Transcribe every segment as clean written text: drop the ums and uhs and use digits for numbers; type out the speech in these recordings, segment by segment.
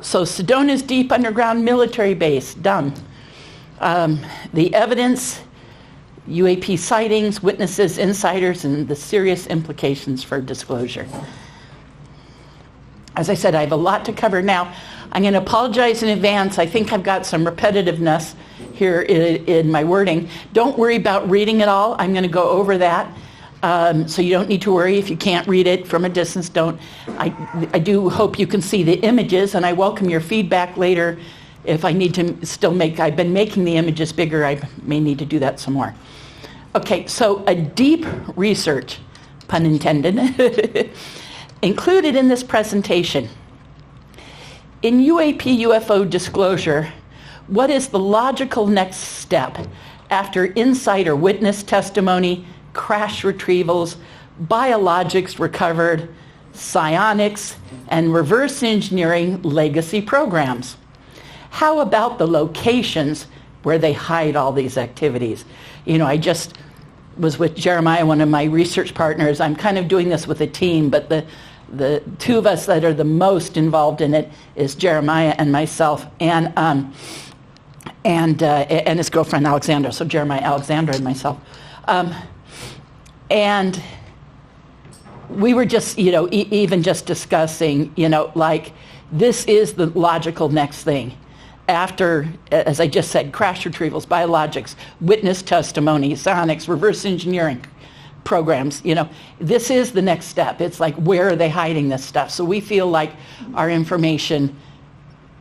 So Sedona's deep underground military base, done. The evidence, UAP sightings, witnesses, insiders, and the serious implications for disclosure. As I said, I have a lot to cover now. I'm going to apologize in advance. I think I've got some repetitiveness here in my wording. Don't worry about reading it all. I'm going to go over that. So you don't need to worry if you can't read it from a distance. I do hope you can see the images, and I welcome your feedback later. If I need to still I've been making the images bigger, I may need to do that some more. Okay, so a deep research, pun intended, included in this presentation. In UAP UFO disclosure, what is the logical next step after insider witness testimony, crash retrievals, biologics recovered, psionics, and reverse engineering legacy programs? How about the locations where they hide all these activities? I just was with Jeremiah, one of my research partners. I'm kind of doing this with a team, but the two of us that are the most involved in it is Jeremiah and myself, and his girlfriend Alexandra. So Jeremiah, Alexandra, and myself. And we were just, even just discussing, like, this is the logical next thing. After, as I just said, crash retrievals, biologics, witness testimony, psionics, reverse engineering programs, this is the next step. It's like, where are they hiding this stuff? So we feel like our information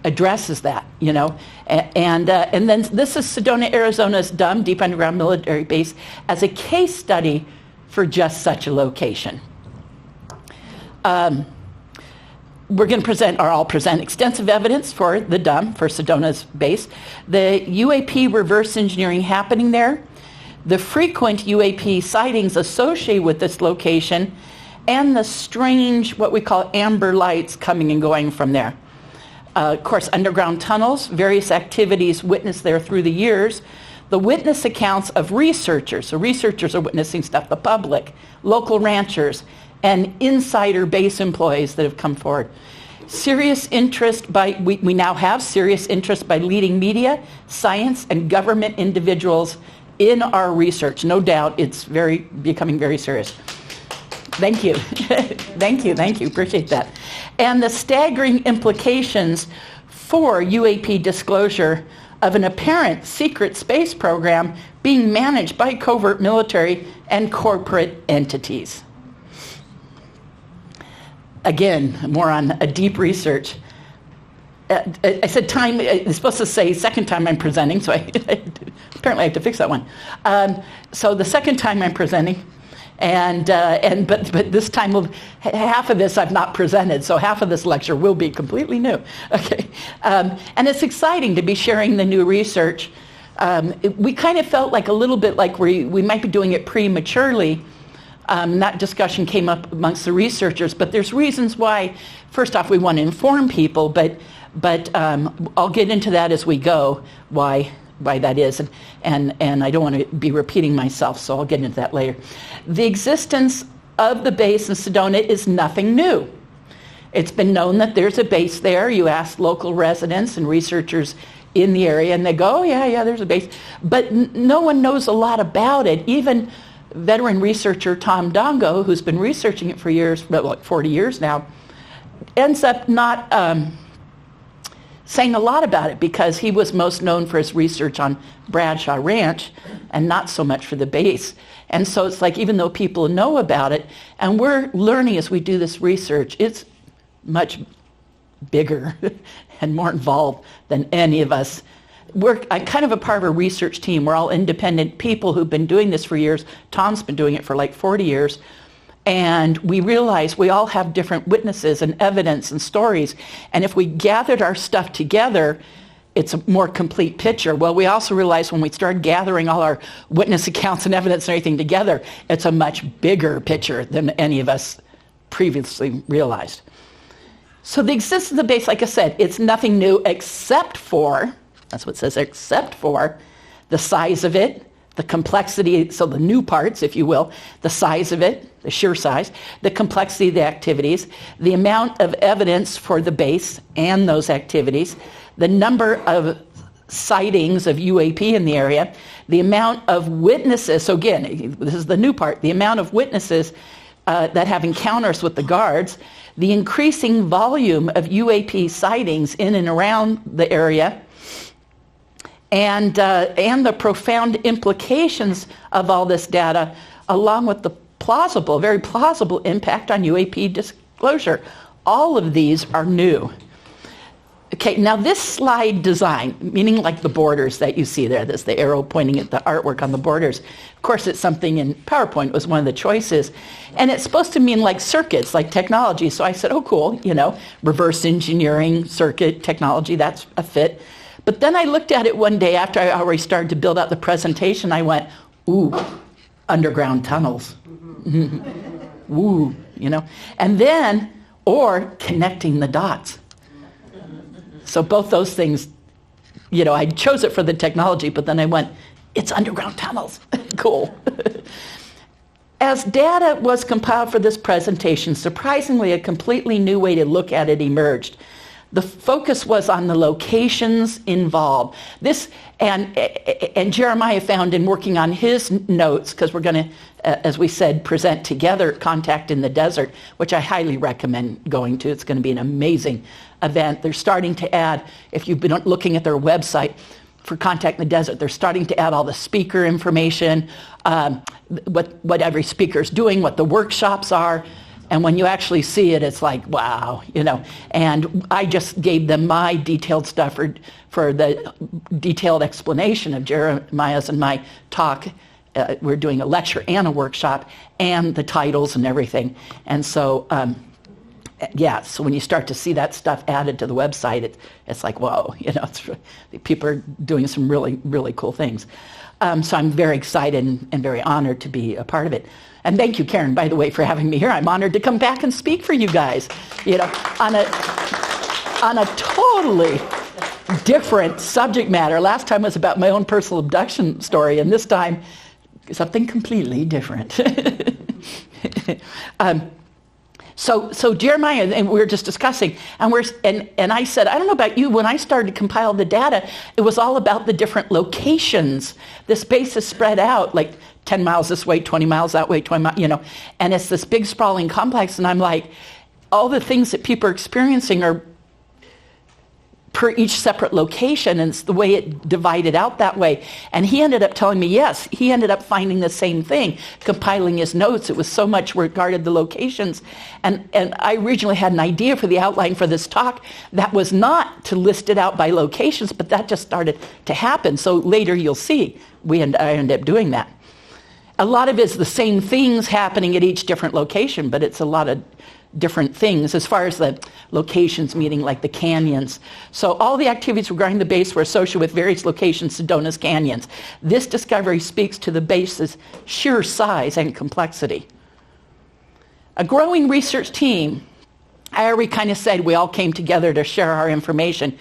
addresses that, and then this is Sedona, Arizona's DUM, Deep Underground Military Base, as a case study for just such a location. We're going to present, or I'll present, extensive evidence for the DUM, for Sedona's base, the UAP reverse engineering happening there, the frequent UAP sightings associated with this location, and the strange, what we call amber lights coming and going from there. Of course, underground tunnels, various activities witnessed there through the years, the witness accounts of researchers, so researchers are witnessing stuff, the public, local ranchers, and insider base employees that have come forward. Serious interest by, we now have serious interest by leading media, science, and government individuals in our research. No doubt it's becoming very serious. Thank you. Thank you. Appreciate that. And the staggering implications for UAP disclosure of an apparent secret space program being managed by covert military and corporate entities. Again, more on a deep research. I said time, it's supposed to say second time I'm presenting, so apparently I have to fix that one. So the second time I'm presenting, but this time, half of this I've not presented, so half of this lecture will be completely new. Okay, and it's exciting to be sharing the new research. We kind of felt like a little bit like we might be doing it prematurely. That discussion came up amongst the researchers, but there's reasons why. First off, we want to inform people, but I'll get into that as we go, why that is, and I don't want to be repeating myself, so I'll get into that later. The existence of the base in Sedona is nothing new. It's been known that there's a base there. You ask local residents and researchers in the area, and they go, oh, yeah, there's a base. But no one knows a lot about it. Even veteran researcher Tom Dongo, who's been researching it for years, like 40 years now, ends up not saying a lot about it because he was most known for his research on Bradshaw Ranch and not so much for the base. And so it's like, even though people know about it, and we're learning as we do this research, it's much bigger and more involved than any of us. I'm kind of a part of a research team. We're all independent people who've been doing this for years. Tom's been doing it for like 40 years. And we realize we all have different witnesses and evidence and stories. And if we gathered our stuff together, it's a more complete picture. Well, we also realize when we start gathering all our witness accounts and evidence and everything together, it's a much bigger picture than any of us previously realized. So the existence of the base, like I said, it's nothing new except for, that's what it says, except for the size of it, the complexity, so the new parts, if you will, the size of it, the sheer size, the complexity of the activities, the amount of evidence for the base and those activities, the number of sightings of UAP in the area, the amount of witnesses, so again, this is the new part, the amount of witnesses that have encounters with the guards, the increasing volume of UAP sightings in and around the area, and the profound implications of all this data, along with the very plausible impact on UAP disclosure. All of these are new. Okay, now this slide design, meaning like the borders that you see there, that's the arrow pointing at the artwork on the borders. Of course, it's something in PowerPoint was one of the choices. And it's supposed to mean like circuits, like technology. So I said, oh, cool, reverse engineering, circuit, technology, that's a fit. But then I looked at it one day after I already started to build out the presentation. I went, ooh, underground tunnels. Ooh, And then, or connecting the dots. So both those things, I chose it for the technology, but then I went, it's underground tunnels. Cool. As data was compiled for this presentation, surprisingly, a completely new way to look at it emerged. The focus was on the locations involved. This, and Jeremiah found in working on his notes, because we're going to, as we said, present together Contact in the Desert, which I highly recommend going to. It's going to be an amazing event. They're starting to add, if you've been looking at their website for Contact in the Desert, they're starting to add all the speaker information, what every speaker's doing, what the workshops are. And when you actually see it, it's like, wow, And I just gave them my detailed stuff for the detailed explanation of Jeremiah's and my talk. We're doing a lecture and a workshop and the titles and everything. And so, so when you start to see that stuff added to the website, it's like, whoa, people are doing some really, really cool things. So I'm very excited and very honored to be a part of it. And thank you, Karen, by the way, for having me here. I'm honored to come back and speak for you guys, on a totally different subject matter. Last time was about my own personal abduction story, and this time something completely different. So Jeremiah, and we were just discussing, and I said, I don't know about you, when I started to compile the data, it was all about the different locations. This base is spread out like 10 miles this way, 20 miles that way, 20 miles, and it's this big sprawling complex, and I'm like, all the things that people are experiencing are per each separate location, and it's the way it divided out that way. And he ended up telling me, yes, he ended up finding the same thing, compiling his notes. It was so much regarded the locations. And I originally had an idea for the outline for this talk that was not to list it out by locations, but that just started to happen. So later you'll see, I ended up doing that. A lot of it is the same things happening at each different location, but it's a lot of different things as far as the locations, meaning like the canyons. So all the activities regarding the base were associated with various locations, Sedona's canyons. This discovery speaks to the base's sheer size and complexity. A growing research team, I already kind of said we all came together to share our information.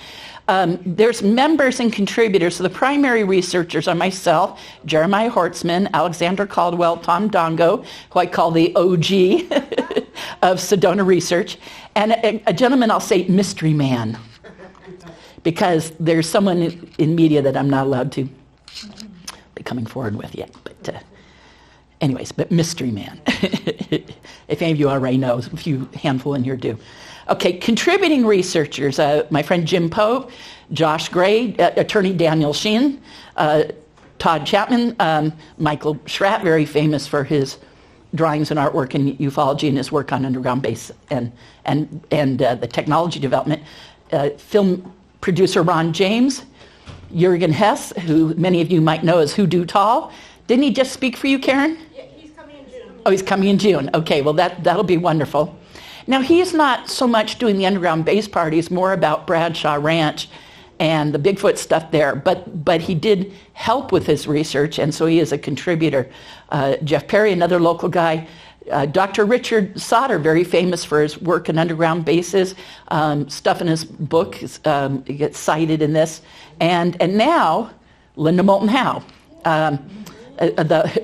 There's members and contributors. So the primary researchers are myself, Jeremiah Hortzman, Alexander Caldwell, Tom Dongo, who I call the OG of Sedona research, and a gentleman I'll say mystery man, because there's someone in media that I'm not allowed to be coming forward with yet. But but mystery man. If any of you already know, a few handful in here do. Okay, contributing researchers, my friend Jim Pope, Josh Gray, attorney Daniel Sheen, Todd Chapman, Michael Schratt, very famous for his drawings and artwork in ufology and his work on underground base and the technology development. Film producer Ron James, Jürgen Hess, who many of you might know as Hoodoo Tall. Didn't he just speak for you, Karen? Yeah, he's coming in June. Oh, he's coming in June. Okay, well that'll be wonderful. Now, he's not so much doing the underground base parties, more about Bradshaw Ranch and the Bigfoot stuff there, but he did help with his research, and so he is a contributor. Jeff Perry, another local guy. Dr. Richard Sauter, very famous for his work in underground bases. Stuff in his book gets cited in this. And now, Linda Moulton Howe.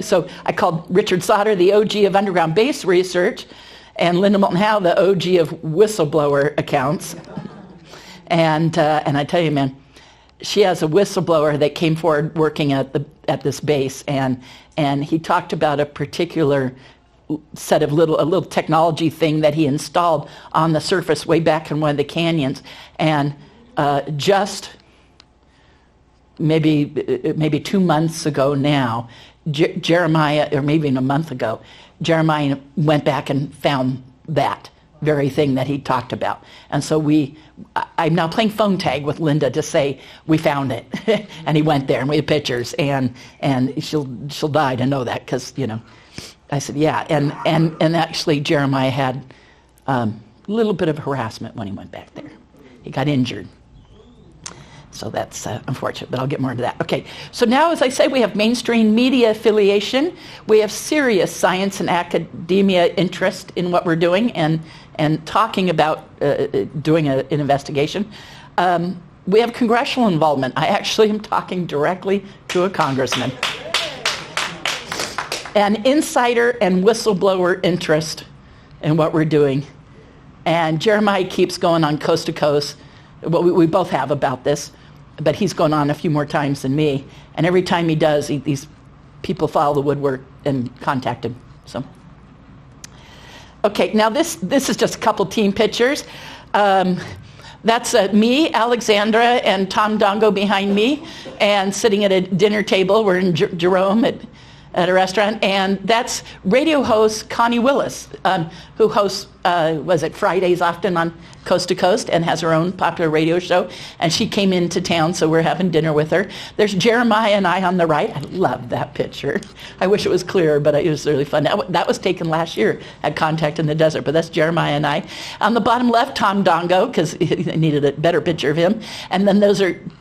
So I called Richard Sauter the OG of underground base research, and Linda Moulton Howe the OG of whistleblower accounts. And I tell you, man, she has a whistleblower that came forward working at this base, and he talked about a particular set of a little technology thing that he installed on the surface way back in one of the canyons, and just maybe 2 months ago now, Jeremiah, or maybe even a month ago, Jeremiah went back and found that very thing that he talked about. And so I'm now playing phone tag with Linda to say, we found it. And he went there, and we have pictures, and she'll die to know that, because, I said, yeah. And actually Jeremiah had a little bit of harassment when he went back there. He got injured. So that's unfortunate, but I'll get more into that. Okay, so now, as I say, we have mainstream media affiliation. We have serious science and academia interest in what we're doing and talking about doing an investigation. We have congressional involvement. I actually am talking directly to a congressman. And insider and whistleblower interest in what we're doing. And Jeremiah keeps going on coast to coast. Well, we both have about this, but he's gone on a few more times than me. And every time he does, these people follow the woodwork and contact him. So, okay, now this is just a couple team pictures. That's me, Alexandra, and Tom Dongo behind me, and sitting at a dinner table. We're in Jerome at a restaurant, and that's radio host Connie Willis, who hosts, Fridays often on Coast to Coast, and has her own popular radio show, and she came into town, so we're having dinner with her. There's Jeremiah and I on the right. I love that picture. I wish it was clearer, but it was really fun. That was taken last year at Contact in the Desert, but that's Jeremiah and I. On the bottom left, Tom Dongo, because he needed a better picture of him, and then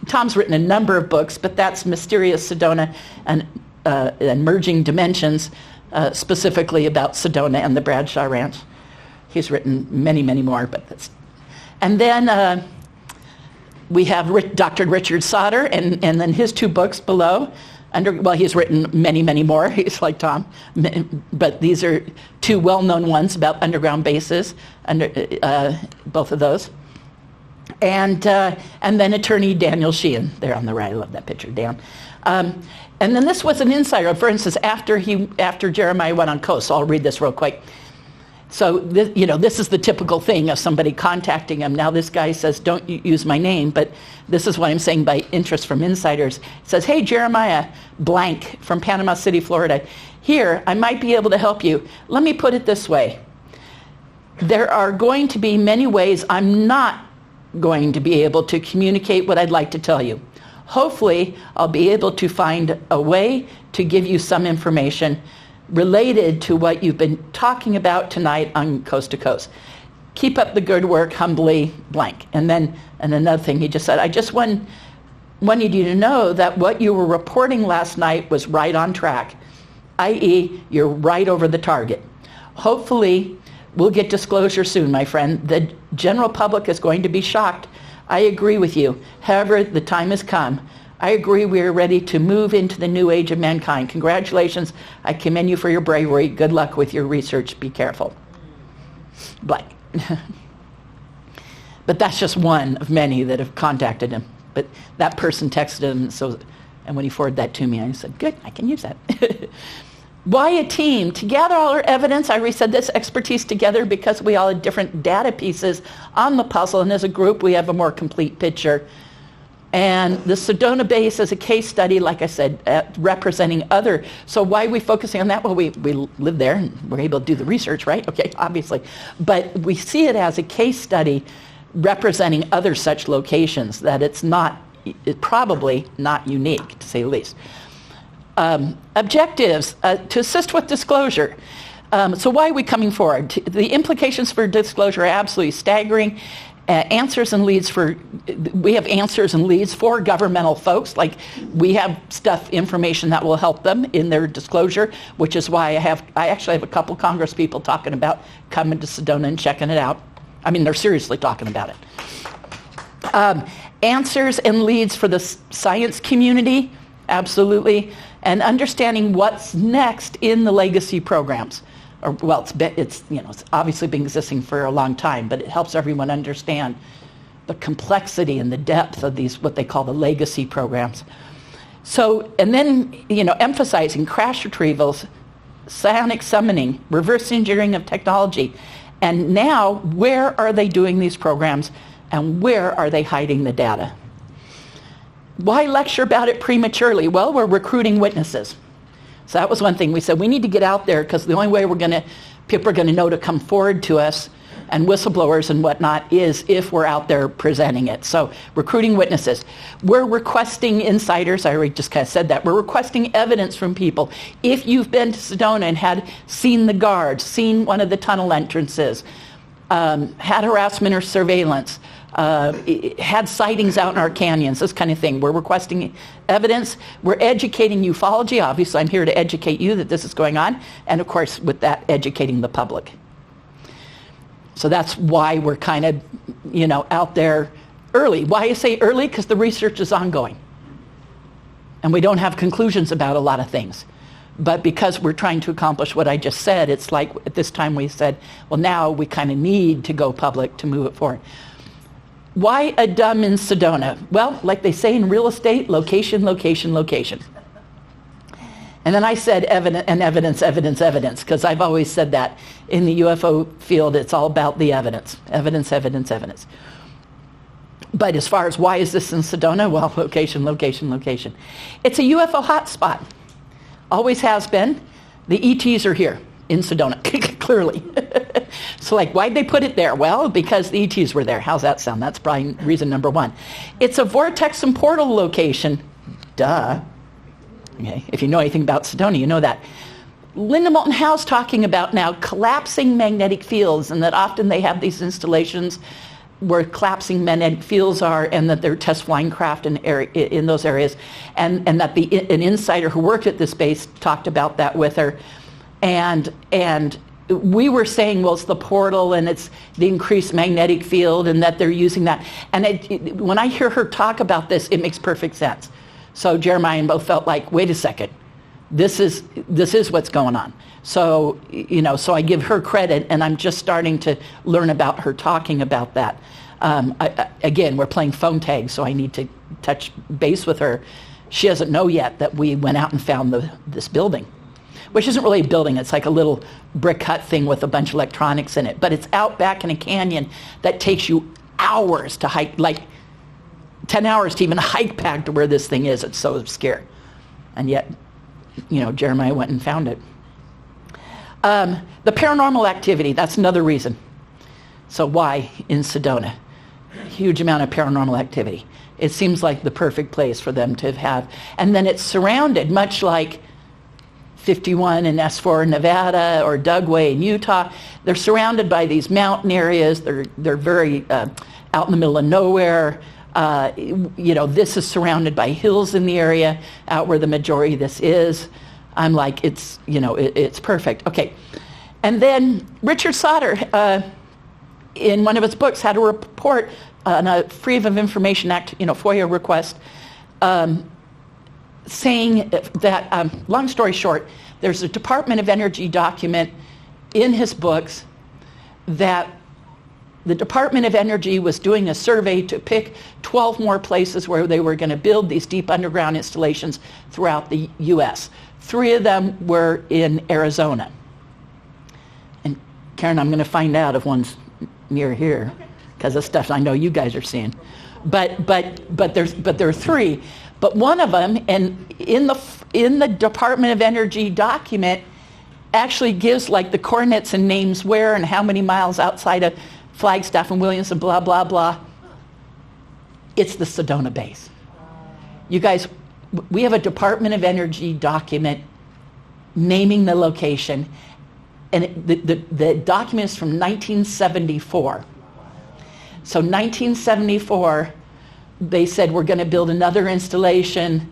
Tom's written a number of books, but that's Mysterious Sedona and Merging Dimensions, specifically about Sedona and the Bradshaw Ranch. He's written many, many more, but that's... And then we have Dr. Richard Sauter, and then his two books below. He's written many, many more. He's like Tom, but these are two well-known ones about underground bases, both of those. And then attorney Daniel Sheehan, there on the right. I love that picture, Dan. And then this was an insider. For instance, after Jeremiah went on coast, so I'll read this real quick. So this is the typical thing of somebody contacting him. Now this guy says, don't use my name, but this is what I'm saying by interest from insiders. It says, hey, Jeremiah blank from Panama City, Florida. Here, I might be able to help you. Let me put it this way. There are going to be many ways I'm not going to be able to communicate what I'd like to tell you. Hopefully, I'll be able to find a way to give you some information related to what you've been talking about tonight on Coast to Coast. Keep up the good work, humbly, blank. And another thing he just said, I just wanted you to know that what you were reporting last night was right on track, i.e., you're right over the target. Hopefully, we'll get disclosure soon, my friend. The general public is going to be shocked. I agree with you. However, the time has come. I agree we are ready to move into the new age of mankind. Congratulations. I commend you for your bravery. Good luck with your research. Be careful. Blank. But that's just one of many that have contacted him. But that person texted him, and when he forwarded that to me, I said, good, I can use that. Why a team? To gather all our evidence, I resaid this, expertise together because we all had different data pieces on the puzzle, and as a group we have a more complete picture. And the Sedona base is a case study, like I said, representing other. So why are we focusing on that? Well, we live there and we're able to do the research, right? Okay, obviously. But we see it as a case study representing other such locations, that it's probably not unique, to say the least. Objectives, to assist with disclosure. So why are we coming forward? The implications for disclosure are absolutely staggering. Answers and leads we have answers and leads for governmental folks. Like, we have information that will help them in their disclosure, which is why I actually have a couple Congress people talking about coming to Sedona and checking it out. I mean, they're seriously talking about it. Answers and leads for the science community, absolutely. and understanding what's next in the legacy programs. Or, well, it's obviously been existing for a long time, but it helps everyone understand the complexity and the depth of these, what they call the legacy programs. So, and then, emphasizing crash retrievals, psionic summoning, reverse engineering of technology, and now where are they doing these programs and where are they hiding the data? Why lecture about it prematurely? Well, we're recruiting witnesses. So that was one thing. We said we need to get out there because the only way people are going to know to come forward to us, and whistleblowers and whatnot, is if we're out there presenting it. So recruiting witnesses. We're requesting insiders. I already just kind of said that. We're requesting evidence from people. If you've been to Sedona and seen the guards, seen one of the tunnel entrances, had harassment or surveillance, had sightings out in our canyons, this kind of thing. We're requesting evidence. We're educating ufology. Obviously, I'm here to educate you that this is going on. And of course, with that, educating the public. So that's why we're kind of, out there early. Why I say early? Because the research is ongoing. And we don't have conclusions about a lot of things. But because we're trying to accomplish what I just said, it's like at this time we said, well, now we kind of need to go public to move it forward. Why a dumb in Sedona? Well, like they say in real estate, location, location, location. And then I said evidence, because I've always said that in the UFO field, it's all about the evidence. Evidence, evidence, evidence. But as far as why is this in Sedona? Well, location, location, location. It's a UFO hotspot. Always has been. The ETs are here in Sedona, clearly. So why'd they put it there? Well, because the ETs were there. How's that sound? That's probably reason number one. It's a vortex and portal location. Duh. Okay. If you know anything about Sedona, you know that. Linda Moulton Howe's talking about now collapsing magnetic fields, and that often they have these installations where collapsing magnetic fields are, and that they're test flying craft in those areas, and that an insider who worked at this base talked about that with her, and we were saying, well, it's the portal and it's the increased magnetic field, and that they're using that. And when I hear her talk about this, it makes perfect sense. So Jeremiah and both felt like, wait a second, this is what's going on. So, so I give her credit, and I'm just starting to learn about her talking about that. Again, we're playing phone tag, so I need to touch base with her. She doesn't know yet that we went out and found this building, which isn't really a building. It's like a little brick hut thing with a bunch of electronics in it. But it's out back in a canyon that takes you hours to hike, 10 hours to even hike back to where this thing is. It's so obscure. And yet, Jeremiah went and found it. The paranormal activity, that's another reason. So why in Sedona? Huge amount of paranormal activity. It seems like the perfect place for them to have. And then it's surrounded, much like 51 and S4 in Nevada or Dugway in Utah. They're surrounded by these mountain areas. They're very out in the middle of nowhere. This is surrounded by hills in the area, out where the majority of this is. I'm like, it's perfect. Okay. And then Richard Sauter, in one of his books, had a report on a Freedom of Information Act, FOIA request, saying that, long story short, there's a Department of Energy document in his books that the Department of Energy was doing a survey to pick 12 more places where they were going to build these deep underground installations throughout the U.S. 3 of them were in Arizona. And Karen, I'm going to find out if one's near here, because of stuff I know you guys are seeing. But there are 3. But one of them, and in the Department of Energy document, actually gives the coordinates and names where and how many miles outside of Flagstaff and Williamson, blah, blah, blah. It's the Sedona base. You guys, we have a Department of Energy document naming the location, and the document is from 1974. So 1974, they said, we're going to build another installation,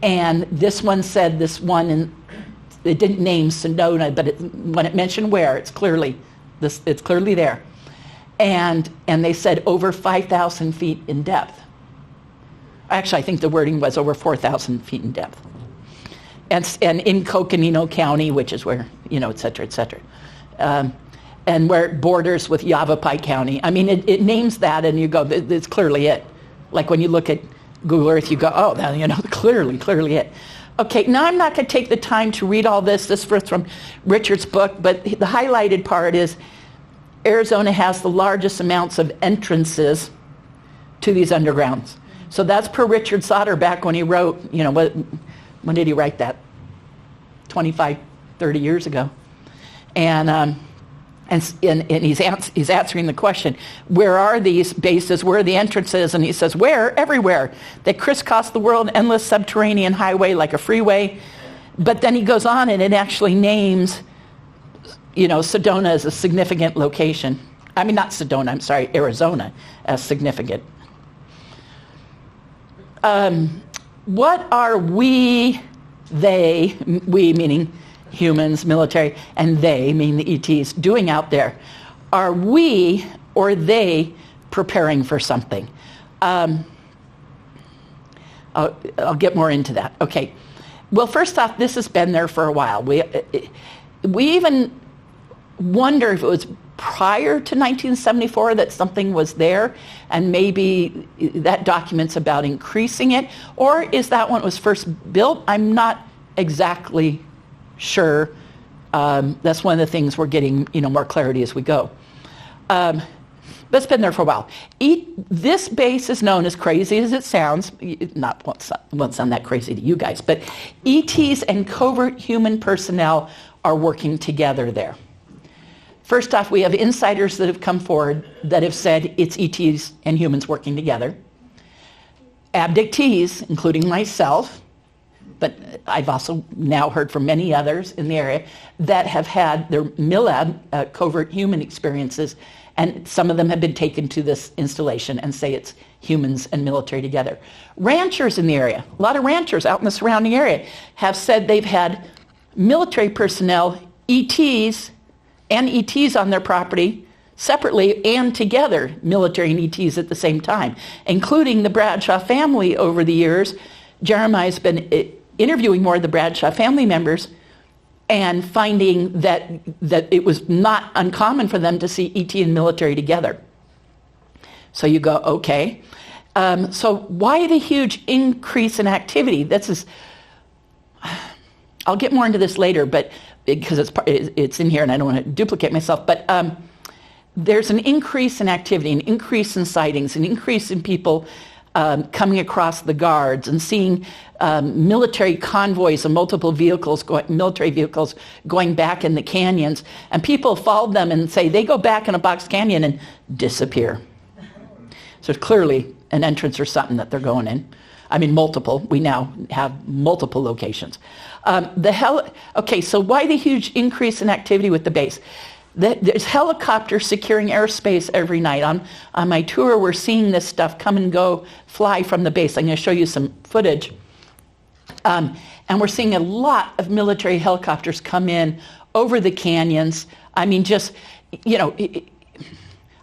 and this one said this one, and it didn't name Sedona, but when it mentioned where, it's clearly there. And they said over 5,000 feet in depth. Actually, I think the wording was over 4,000 feet in depth. and in Coconino County, which is where, et cetera, et cetera. And where it borders with Yavapai County. I mean, it names that, and you go, it's clearly it. Like when you look at Google Earth, you go, oh, clearly it. Okay, now I'm not going to take the time to read all this. This is from Richard's book, but the highlighted part is Arizona has the largest amounts of entrances to these undergrounds. So that's per Richard Sauter back when he wrote, when did he write that? 25, 30 years ago. And he's answering the question, where are these bases? Where are the entrances? And he says, where? Everywhere. They crisscross the world, endless subterranean highway like a freeway. But then he goes on and it actually names, Sedona as a significant location. I mean, not Sedona, I'm sorry, Arizona as significant. What are we meaning humans, military, and they, meaning the ETs, doing out there? Are we or they preparing for something? I'll get more into that. Okay. Well, first off, this has been there for a while. We even wonder if it was prior to 1974 that something was there, and maybe that documents about increasing it, or is that when it was first built? I'm not exactly sure. That's one of the things we're getting, more clarity as we go. But it's been there for a while. This base is known, as crazy as it sounds, won't sound that crazy to you guys, but ETs and covert human personnel are working together there. First off, we have insiders that have come forward that have said it's ETs and humans working together. Abductees, including myself, but I've also now heard from many others in the area that have had their MILAB, covert human experiences, and some of them have been taken to this installation and say it's humans and military together. Ranchers in the area, a lot of ranchers out in the surrounding area, have said they've had military personnel, ETs, and ETs on their property separately and together, military and ETs at the same time, including the Bradshaw family over the years. Jeremiah's been interviewing more of the Bradshaw family members and finding that it was not uncommon for them to see ET and military together. So you go, okay. So why the huge increase in activity? I'll get more into this later, but because it's in here and I don't want to duplicate myself, but there's an increase in activity, an increase in sightings, an increase in people coming across the guards and seeing military convoys and multiple military vehicles going back in the canyons, and people follow them and say they go back in a box canyon and disappear. So it's clearly an entrance or something that they're going in. I mean, multiple. We now have multiple locations. Okay, so why the huge increase in activity with the base? There's helicopters securing airspace every night. On my tour, we're seeing this stuff come and go, fly from the base. I'm going to show you some footage. And we're seeing a lot of military helicopters come in over the canyons. I mean,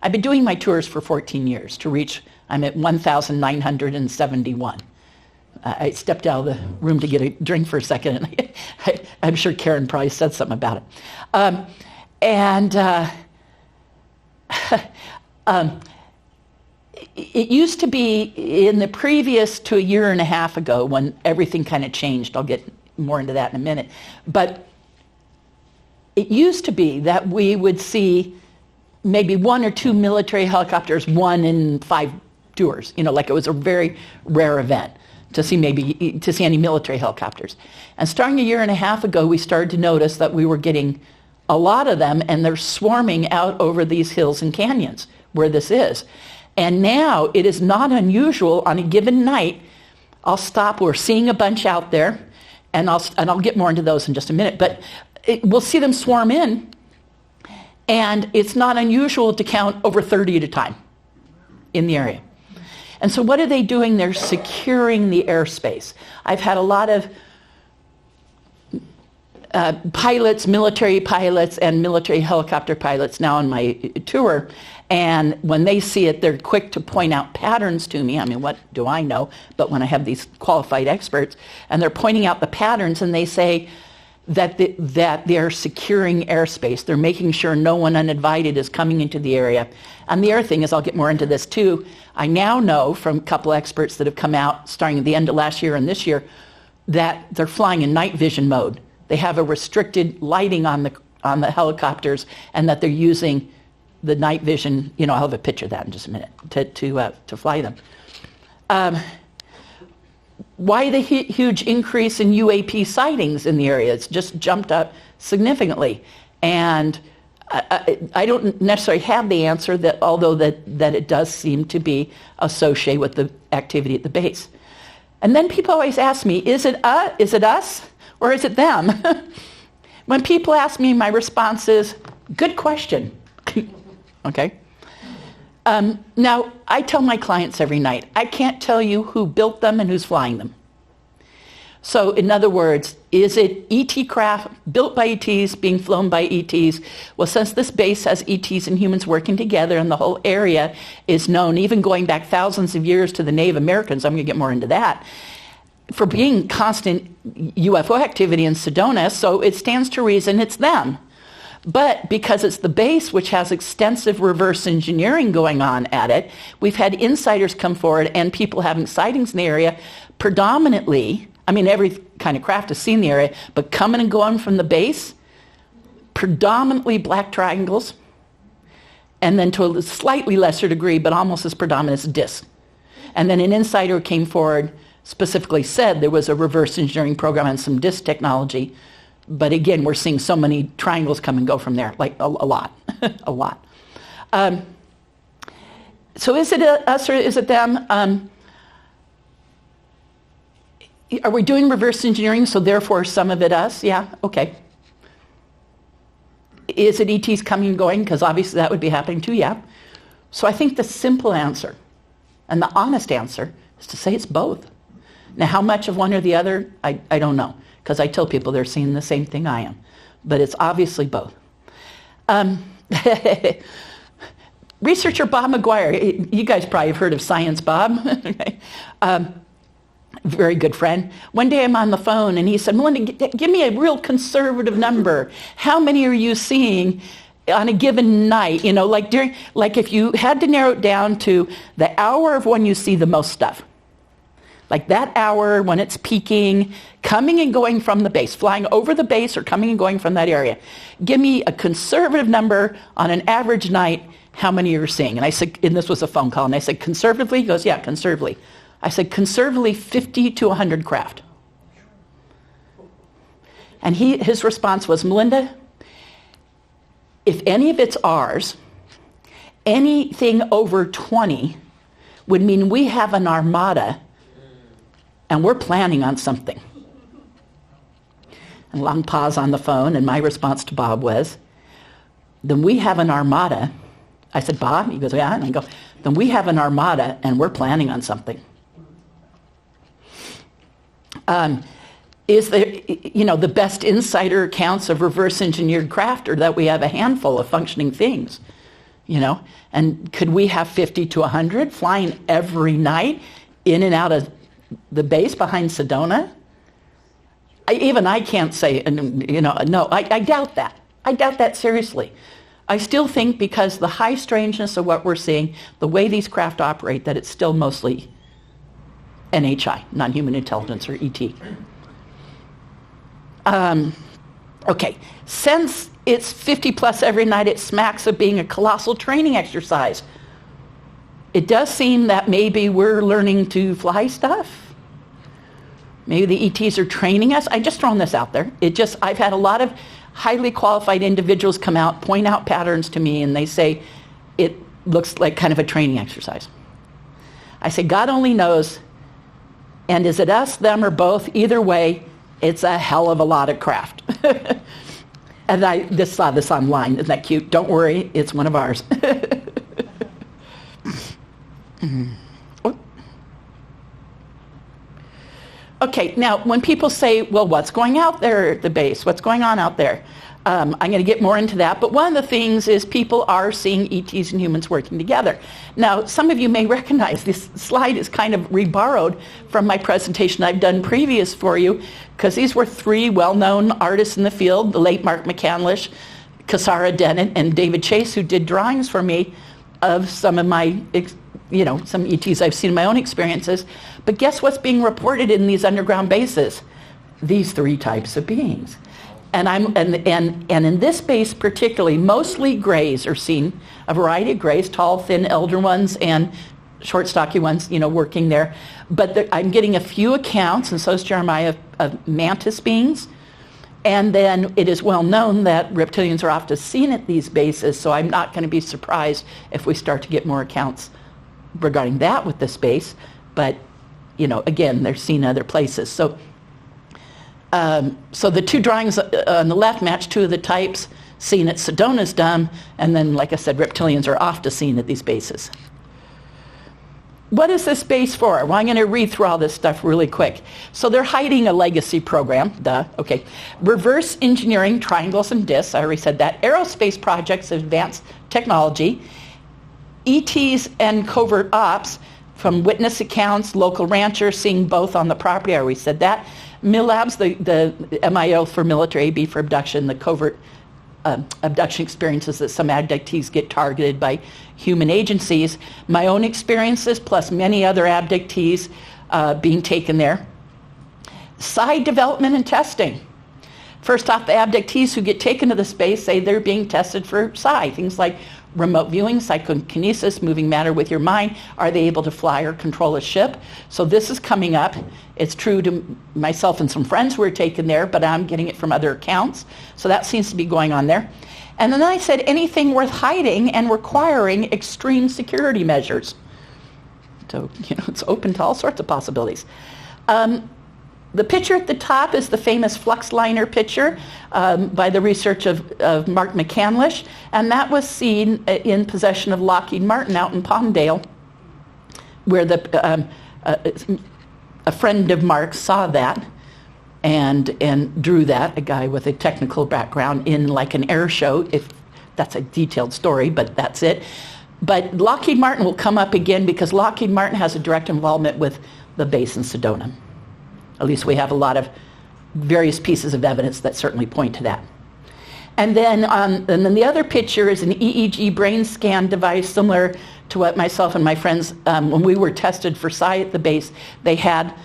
I've been doing my tours for 14 years to reach, I'm at 1,971. I stepped out of the room to get a drink for a second, and I'm sure Karen probably said something about it. It used to be in the previous to a year and a half ago when everything kind of changed. I'll get more into that in a minute. But it used to be that we would see maybe one or two military helicopters, 1 in 5 tours. Like it was a very rare event to see any military helicopters. And starting a year and a half ago, we started to notice that we were getting a lot of them, and they're swarming out over these hills and canyons where this is. And now it is not unusual on a given night. I'll stop. We're seeing a bunch out there, and I'll get more into those in just a minute. But we'll see them swarm in, and it's not unusual to count over 30 at a time in the area. And so what are they doing? They're securing the airspace. I've had a lot of pilots, military pilots, and military helicopter pilots now on my tour. And when they see it, they're quick to point out patterns to me. I mean, what do I know? But when I have these qualified experts, and they're pointing out the patterns, and they say that they're securing airspace. They're making sure no one uninvited is coming into the area. And the other thing is, I'll get more into this too, I now know from a couple experts that have come out starting at the end of last year and this year that they're flying in night vision mode. They have a restricted lighting on the helicopters, and that they're using the night vision. I'll have a picture of that in just a minute to fly them. Why the huge increase in UAP sightings in the area? It's just jumped up significantly, and I don't necessarily have the answer. Although it does seem to be associated with the activity at the base. And then people always ask me, is it us? Or is it them? When people ask me, my response is, good question. Okay? Now, I tell my clients every night, I can't tell you who built them and who's flying them. So, in other words, is it ET craft built by ETs, being flown by ETs? Well, since this base has ETs and humans working together, and the whole area is known, even going back thousands of years to the Native Americans, I'm going to get more into that, for being constant UFO activity in Sedona, so it stands to reason it's them. But because it's the base, which has extensive reverse engineering going on at it, we've had insiders come forward and people having sightings in the area, predominantly, I mean, every kind of craft has seen the area, but coming and going from the base, predominantly black triangles, and then to a slightly lesser degree, but almost as predominant as discs. And then an insider came forward, specifically said there was a reverse engineering program and some disk technology. But again, we're seeing so many triangles come and go from there, like a lot, a lot. So is it us or is it them? Are we doing reverse engineering, so therefore some of it us? Yeah, okay. Is it ETs coming and going? Because obviously that would be happening too, yeah. So I think the simple answer and the honest answer is to say it's both. Now, how much of one or the other, I don't know, because I tell people they're seeing the same thing I am. But it's obviously both. Researcher Bob McGuire, you guys probably have heard of Science Bob. Very good friend. One day I'm on the phone and he said, Melinda, give me a real conservative number. How many are you seeing on a given night? Like if you had to narrow it down to the hour of when you see the most stuff. Like that hour when it's peaking, coming and going from the base, flying over the base or coming and going from that area. Give me a conservative number on an average night, how many you're seeing. And I said, and this was a phone call, and I said, conservatively? He goes, yeah, conservatively. I said, conservatively 50 to 100 craft. And his response was, Melinda, if any of it's ours, anything over 20 would mean we have an armada and we're planning on something. And a long pause on the phone, and my response to Bob was, then we have an armada. I said, Bob? He goes, yeah. And I go, then we have an armada and we're planning on something. Is there, the best insider accounts of reverse engineered craft are that we have a handful of functioning things, and could we have 50 to 100 flying every night in and out of the base behind Sedona? I can't say, no, I doubt that. I doubt that seriously. I still think because the high strangeness of what we're seeing, the way these craft operate, that it's still mostly NHI, non-human intelligence, or ET. Okay, since it's 50 plus every night, it smacks of being a colossal training exercise. It does seem that maybe we're learning to fly stuff. Maybe the ETs are training us. I'm just throwing this out there. I've had a lot of highly qualified individuals come out, point out patterns to me, and they say it looks like kind of a training exercise. I say, God only knows. And is it us, them, or both? Either way, it's a hell of a lot of craft. And I just saw this online. Isn't that cute? Don't worry, it's one of ours. Okay, now when people say, well, what's going out there at the base? What's going on out there? I'm going to get more into that, but one of the things is people are seeing ETs and humans working together. Now, some of you may recognize this slide is kind of reborrowed from my presentation I've done previous for you, because these were three well-known artists in the field, the late Mark McCandlish, Cassara Dennett, and David Chase, who did drawings for me of some of my, some ETs I've seen in my own experiences. But guess what's being reported in these underground bases? These three types of beings. And in this base particularly, mostly grays are seen, a variety of grays, tall, thin, elder ones, and short, stocky ones, working there. But I'm getting a few accounts, and so is Jeremiah, of mantis beings. And then it is well known that reptilians are often seen at these bases, so I'm not going to be surprised if we start to get more accounts regarding that with this base. But, again, they're seen other places. So the two drawings on the left match two of the types seen at Sedona's Dome, and then, like I said, reptilians are often seen at these bases. What is this base for? Well, I'm going to read through all this stuff really quick. So they're hiding a legacy program, okay. Reverse engineering triangles and discs, I already said that. Aerospace projects of advanced technology. ETs and covert ops, from witness accounts, local ranchers seeing both on the property, I already said that. MILABs, the MIO for military, AB for abduction, the covert abduction experiences that some abductees get targeted by human agencies. My own experiences, plus many other abductees being taken there. Psi development and testing. First off, the abductees who get taken to the space say they're being tested for psi, things like remote viewing, psychokinesis, moving matter with your mind. Are they able to fly or control a ship? So this is coming up. It's true to myself and some friends who were taken there, but I'm getting it from other accounts. So that seems to be going on there. And then I said anything worth hiding and requiring extreme security measures. So, it's open to all sorts of possibilities. The picture at the top is the famous flux liner picture by the research of Mark McCandlish, and that was seen in possession of Lockheed Martin out in Palmdale, where a friend of Mark's saw that and drew that, a guy with a technical background, in like an air show. If that's a detailed story, but that's it. But Lockheed Martin will come up again because Lockheed Martin has a direct involvement with the base in Sedona. At least we have a lot of various pieces of evidence that certainly point to that. And then the other picture is an EEG brain scan device similar to what myself and my friends, when we were tested for psi at the base, they had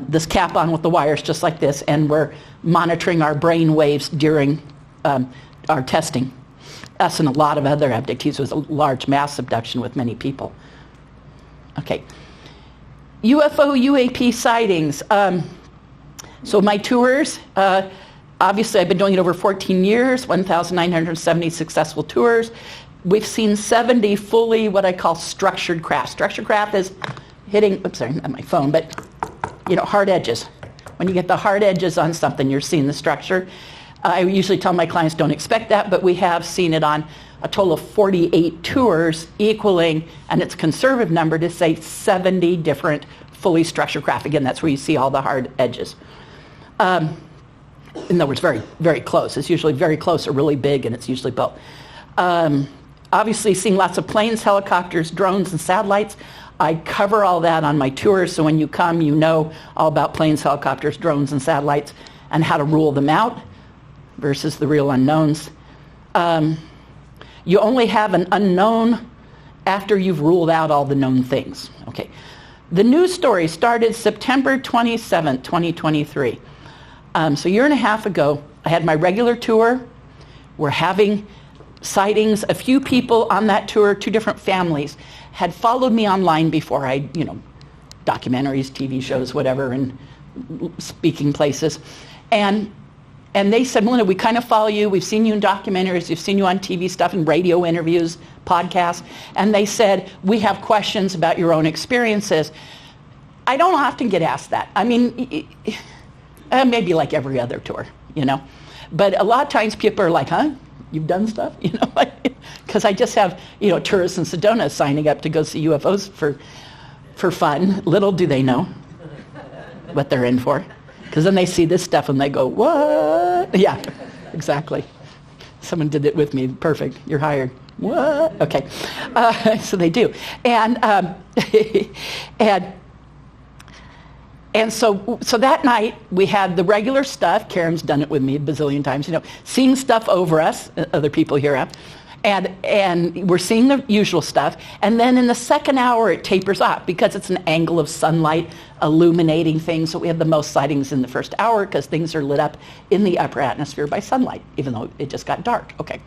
this cap on with the wires just like this, and were monitoring our brain waves during our testing. Us and a lot of other abductees. It was a large mass abduction with many people. Okay. UFO, UAP sightings. So my tours, obviously I've been doing it over 14 years, 1,970 successful tours. We've seen 70 fully what I call structured craft. Structured craft is hitting, oops, sorry, not my phone, but hard edges. When you get the hard edges on something, you're seeing the structure. I usually tell my clients don't expect that, but we have seen it on a total of 48 tours, equaling, and it's a conservative number to say 70 different fully structured craft. Again, that's where you see all the hard edges. In other words, very, very close. It's usually very close or really big, and it's usually both. Obviously, seeing lots of planes, helicopters, drones, and satellites. I cover all that on my tours, so when you come, you know all about planes, helicopters, drones, and satellites, and how to rule them out versus the real unknowns. You only have an unknown after you've ruled out all the known things. Okay. The news story started September 27, 2023. So a year and a half ago, I had my regular tour. We're having sightings. A few people on that tour, two different families, had followed me online before I, documentaries, TV shows, whatever, and speaking places. And they said, Melinda, we kind of follow you. We've seen you in documentaries. We've seen you on TV stuff and radio interviews, podcasts. And they said, we have questions about your own experiences. I don't often get asked that. I mean, maybe like every other tour, But a lot of times people are like, huh? You've done stuff? Because I just have, tourists in Sedona signing up to go see UFOs for fun. Little do they know. what they're in for. Because then they see this stuff and they go, what? Yeah, exactly. Someone did it with me. Perfect. You're hired. What? Okay. So they do. And and so that night we had the regular stuff. Karen's done it with me a bazillion times, seeing stuff over us, other people here have. And we're seeing the usual stuff. And then in the second hour, it tapers off because it's an angle of sunlight illuminating things. So we have the most sightings in the first hour because things are lit up in the upper atmosphere by sunlight, even though it just got dark. Okay.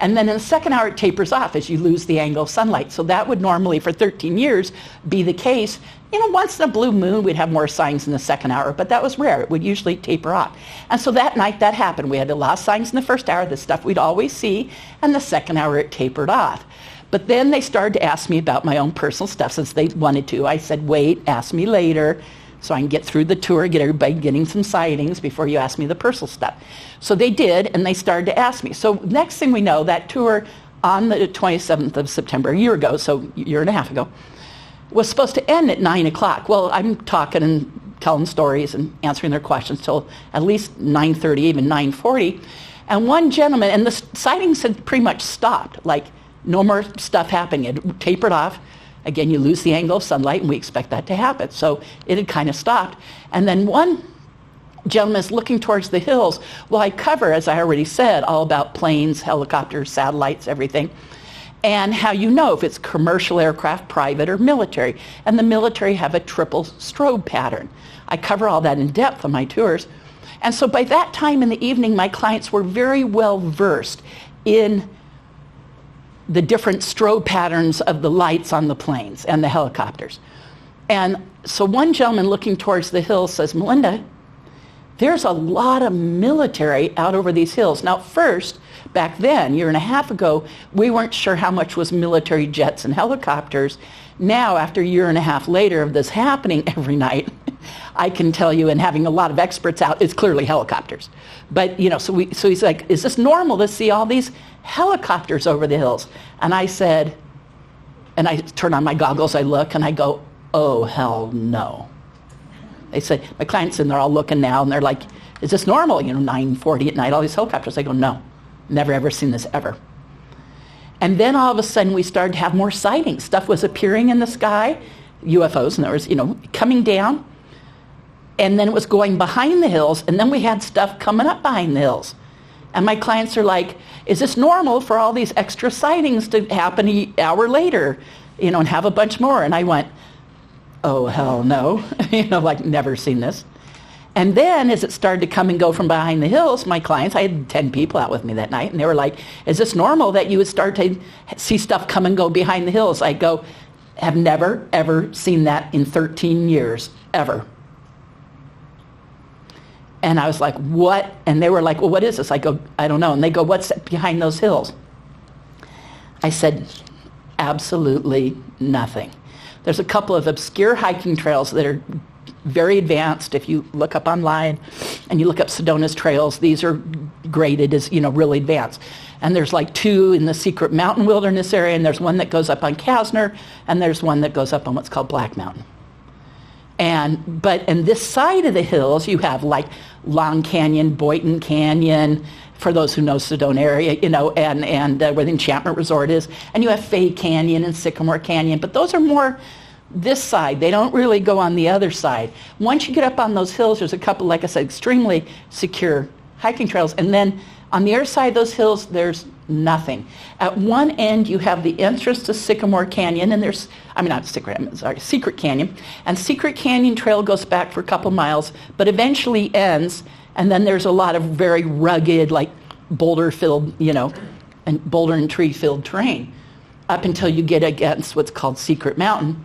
And then in the second hour, it tapers off as you lose the angle of sunlight. So that would normally, for 13 years, be the case. Once in a blue moon, we'd have more sightings in the second hour, but that was rare. It would usually taper off. And so that night, that happened. We had a lot of sightings in the first hour, the stuff we'd always see, and the second hour, it tapered off. But then they started to ask me about my own personal stuff since they wanted to. I said, wait, ask me later, so I can get through the tour, get everybody getting some sightings before you ask me the personal stuff. So they did, and they started to ask me. So next thing we know, that tour on the 27th of September, a year ago, so a year and a half ago, was supposed to end at 9 o'clock. Well, I'm talking and telling stories and answering their questions till at least 9:30, even 9:40. And one gentleman, and the sightings had pretty much stopped, like no more stuff happening. It tapered off. Again, you lose the angle of sunlight, and we expect that to happen. So it had kind of stopped. And then one gentleman is looking towards the hills. Well, I cover, as I already said, all about planes, helicopters, satellites, everything, and how you know if it's commercial aircraft, private, or military. And the military have a triple strobe pattern. I cover all that in depth on my tours. And so by that time in the evening, my clients were very well versed in the different strobe patterns of the lights on the planes and the helicopters. And so one gentleman looking towards the hills says, Melinda, there's a lot of military out over these hills. Now, first, back then, a year and a half ago, we weren't sure how much was military jets and helicopters. Now, after a year and a half later of this happening every night, I can tell you, and having a lot of experts out, it's clearly helicopters. But, so he's like, is this normal to see all these helicopters over the hills? And I said, and I turn on my goggles, I look, and I go, oh, hell no. They said, my clients, and they're all looking now, and they're like, is this normal? 9:40 at night, all these helicopters. I go, no, never ever seen this ever. And then all of a sudden, we started to have more sightings. Stuff was appearing in the sky, UFOs, and there was, coming down. And then it was going behind the hills, and then we had stuff coming up behind the hills. And my clients are like, is this normal for all these extra sightings to happen an hour later, and have a bunch more? And I went, oh, hell no, like never seen this. And then as it started to come and go from behind the hills, my clients, I had 10 people out with me that night, and they were like, is this normal that you would start to see stuff come and go behind the hills? I go, have never, ever seen that in 13 years, ever. And I was like, what? And they were like, well, what is this? I go, I don't know. And they go, what's behind those hills? I said, absolutely nothing. There's a couple of obscure hiking trails that are very advanced. If you look up online and you look up Sedona's trails, these are graded as, really advanced. And there's like 2 in the secret mountain wilderness area, and there's one that goes up on Kasner, and there's one that goes up on what's called Black Mountain. But in this side of the hills, you have like Long Canyon, Boynton Canyon, for those who know Sedona area, and where the Enchantment Resort is. And you have Fay Canyon and Sycamore Canyon, but those are more this side. They don't really go on the other side. Once you get up on those hills, there's a couple, like I said, extremely secure hiking trails. And then on the other side of those hills, there's nothing. At one end, you have the entrance to Sycamore Canyon, and Secret Canyon. And Secret Canyon Trail goes back for a couple miles, but eventually ends, and then there's a lot of very rugged, like boulder-filled, and boulder and tree-filled terrain up until you get against what's called Secret Mountain.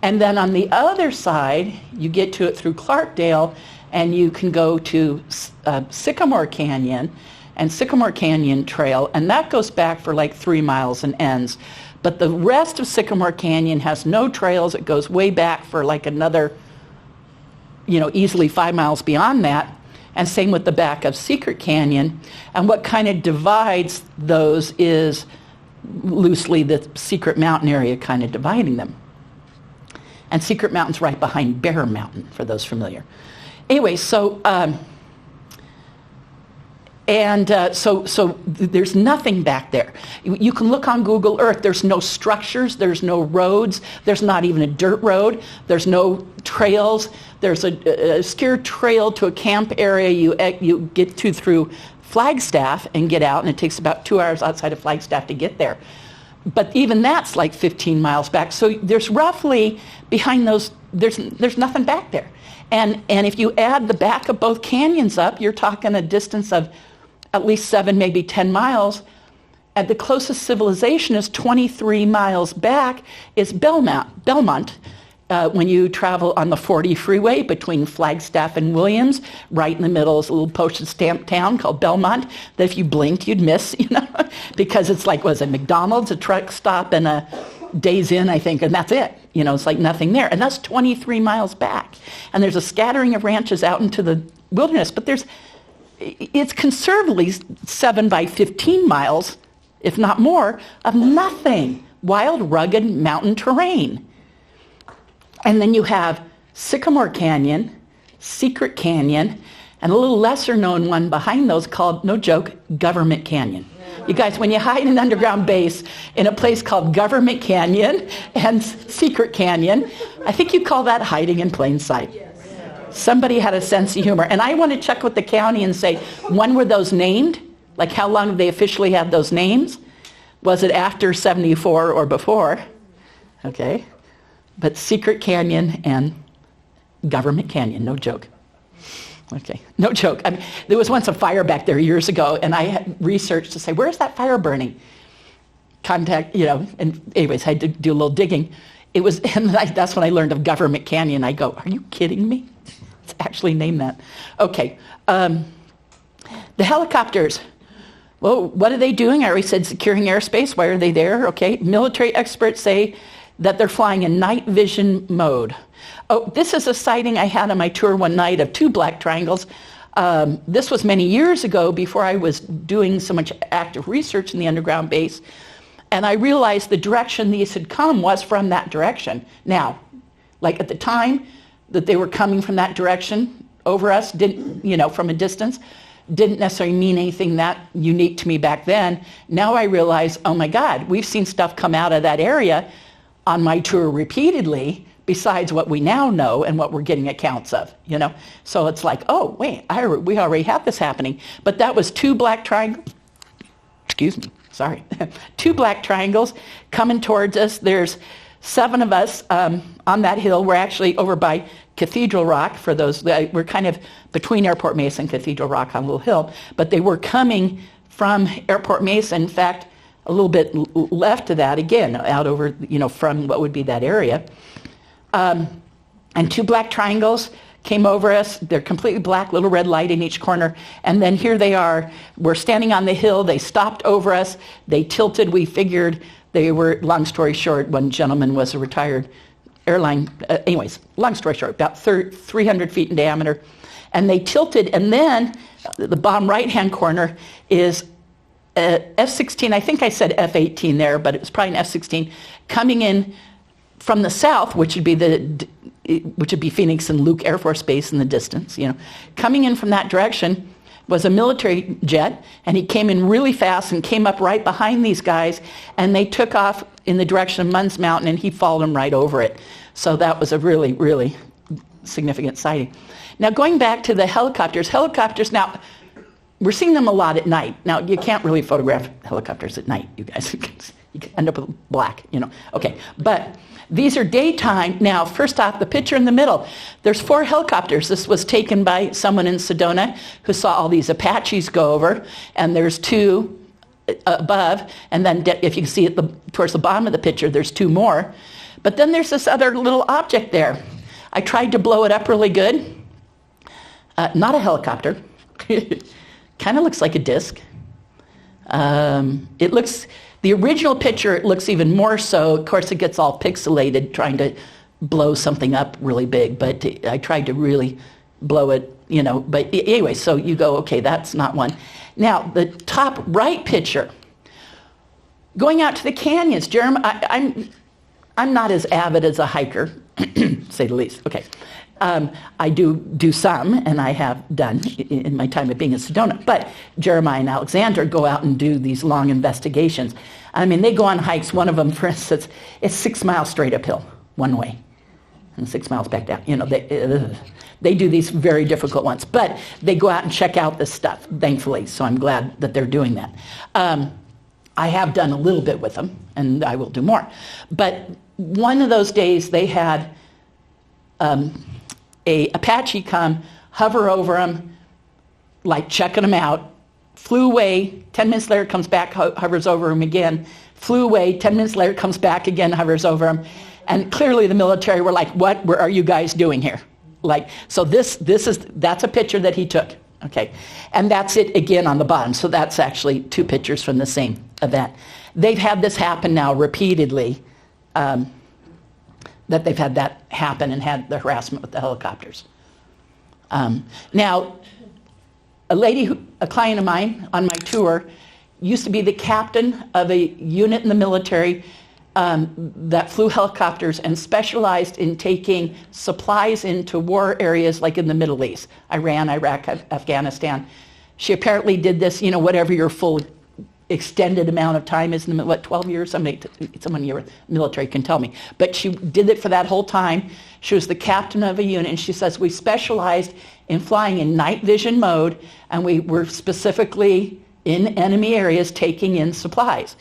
And then on the other side, you get to it through Clarkdale, and you can go to Sycamore Canyon and Sycamore Canyon Trail, and that goes back for like 3 miles and ends. But the rest of Sycamore Canyon has no trails. It goes way back for like another, easily 5 miles beyond that. And same with the back of Secret Canyon. And what kind of divides those is loosely the Secret Mountain area kind of dividing them. And Secret Mountain's right behind Bear Mountain, for those familiar. Anyway, so there's nothing back there. You can look on Google Earth. There's no structures. There's no roads. There's not even a dirt road. There's no trails. There's a obscure trail to a camp area you get to through Flagstaff and get out, and it takes about 2 hours outside of Flagstaff to get there. But even that's like 15 miles back. So there's roughly, behind those, there's nothing back there. And if you add the back of both canyons up, you're talking a distance of at least 7, maybe 10 miles. And the closest civilization is 23 miles back is Belmont. When you travel on the 40 freeway between Flagstaff and Williams, right in the middle is a little postage stamp town called Belmont that if you blinked, you'd miss, because it's like, was it McDonald's, a truck stop, and a Days Inn, I think, and that's it. It's like nothing there. And that's 23 miles back. And there's a scattering of ranches out into the wilderness, but it's conservatively 7 by 15 miles, if not more, of nothing. Wild, rugged mountain terrain. And then you have Sycamore Canyon, Secret Canyon, and a little lesser known one behind those called, no joke, Government Canyon. You guys, when you hide an underground base in a place called Government Canyon and Secret Canyon, I think you call that hiding in plain sight. Somebody had a sense of humor. And I want to check with the county and say, when were those named? Like, how long did they officially have those names? Was it after 74 or before? Okay. But Secret Canyon and Government Canyon, no joke. Okay, no joke. I mean, there was once a fire back there years ago, and I had researched to say, where's that fire burning? And anyways, I had to do a little digging. That's when I learned of Government Canyon. I go, are you kidding me? It's actually named that. Okay, the helicopters. Well, what are they doing? I already said securing airspace. Why are they there? Okay, military experts say that they're flying in night vision mode. Oh, this is a sighting I had on my tour one night of 2 black triangles. This was many years ago before I was doing so much active research in the underground base. And I realized the direction these had come was from that direction. Now, like at the time that they were coming from that direction over us, from a distance, didn't necessarily mean anything that unique to me back then. Now I realize, oh my God, we've seen stuff come out of that area on my tour repeatedly, besides what we now know and what we're getting accounts of, So it's like, oh, wait, we already have this happening. But that was 2 black triangles. Excuse me, sorry. 2 black triangles coming towards us. There's 7 of us on that hill. We're actually over by Cathedral Rock. For those, we're kind of between Airport Mesa and Cathedral Rock on a little hill. But they were coming from Airport Mesa. In fact, a little bit left of that, again, out over, from what would be that area. And 2 black triangles came over us. They're completely black, little red light in each corner. And then here they are. We're standing on the hill. They stopped over us. They tilted. We figured they were, long story short, one gentleman was a retired airline. Anyways, long story short, about 300 feet in diameter. And they tilted. And then the bottom right-hand corner is F-16. I think I said F-18 there, but it was probably an F-16 coming in from the south, which would be Phoenix and Luke Air Force Base in the distance, coming in from that direction was a military jet, and he came in really fast and came up right behind these guys, and they took off in the direction of Munns Mountain, and he followed them right over it. So that was a really, really significant sighting. Now, going back to the helicopters, now, we're seeing them a lot at night. Now, you can't really photograph helicopters at night, you guys. You can end up with black, Okay, but these are daytime. Now, first off, the picture in the middle, there's 4 helicopters. This was taken by someone in Sedona who saw all these Apaches go over, and there's 2 above, and then if you can see it towards the bottom of the picture, there's 2 more. But then there's this other little object there. I tried to blow it up really good. Not a helicopter. Kind of looks like a disc. The original picture, it looks even more so. Of course, it gets all pixelated trying to blow something up really big, but I tried to really blow it, But anyway, so you go, okay, that's not one. Now, the top right picture, going out to the canyons. Jeremy, I'm not as avid as a hiker, say the least. Okay. I do some, and I have done in my time of being in Sedona. But Jeremiah and Alexander go out and do these long investigations. I mean, they go on hikes. One of them, for instance, it's 6 miles straight uphill, one way, and 6 miles back down. You know, they do these very difficult ones. But they go out and check out this stuff, thankfully, so I'm glad that they're doing that. I have done a little bit with them, and I will do more. But one of those days, they had a Apache come, hover over them, like checking them out, flew away, 10 minutes later comes back, hovers over him again, flew away, 10 minutes later comes back again, hovers over him. And clearly the military were like, what are you guys doing here? Like, so that's a picture that he took, okay? And that's it again on the bottom. So that's actually 2 pictures from the same event. They've had this happen now repeatedly, that they've had that happen and had the harassment with the helicopters. Now, a client of mine on my tour used to be the captain of a unit in the military that flew helicopters and specialized in taking supplies into war areas like in the Middle East, Iran, Iraq, Afghanistan. She apparently did this, you know, whatever your full extended amount of time is, 12 years? Someone in your military can tell me. But she did it for that whole time. She was the captain of a unit, and she says, we specialized in flying in night vision mode, and we were specifically in enemy areas taking in supplies.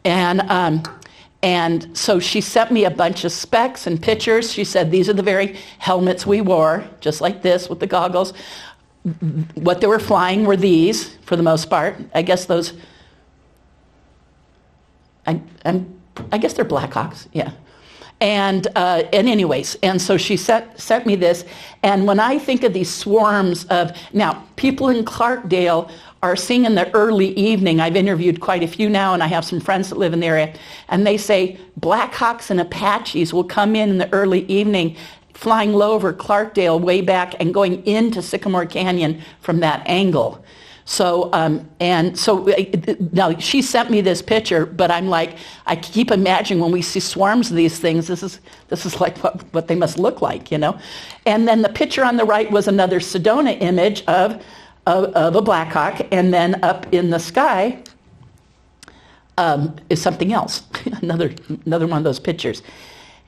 And so she sent me a bunch of specs and pictures. She said, these are the very helmets we wore, just like this with the goggles. What they were flying were these, for the most part. I guess those, I guess they're Blackhawks, yeah. And anyways, and so she sent me this. And when I think of these swarms of, now, people in Clarkdale are seeing in the early evening, I've interviewed quite a few now, and I have some friends that live in the area, and they say Blackhawks and Apaches will come in the early evening, flying low over Clarkdale way back and going into Sycamore Canyon from that angle. So, now she sent me this picture, but I'm like, I keep imagining when we see swarms of these things, this is like what they must look like, you know? And then the picture on the right was another Sedona image of a Blackhawk, and then up in the sky is something else, another one of those pictures.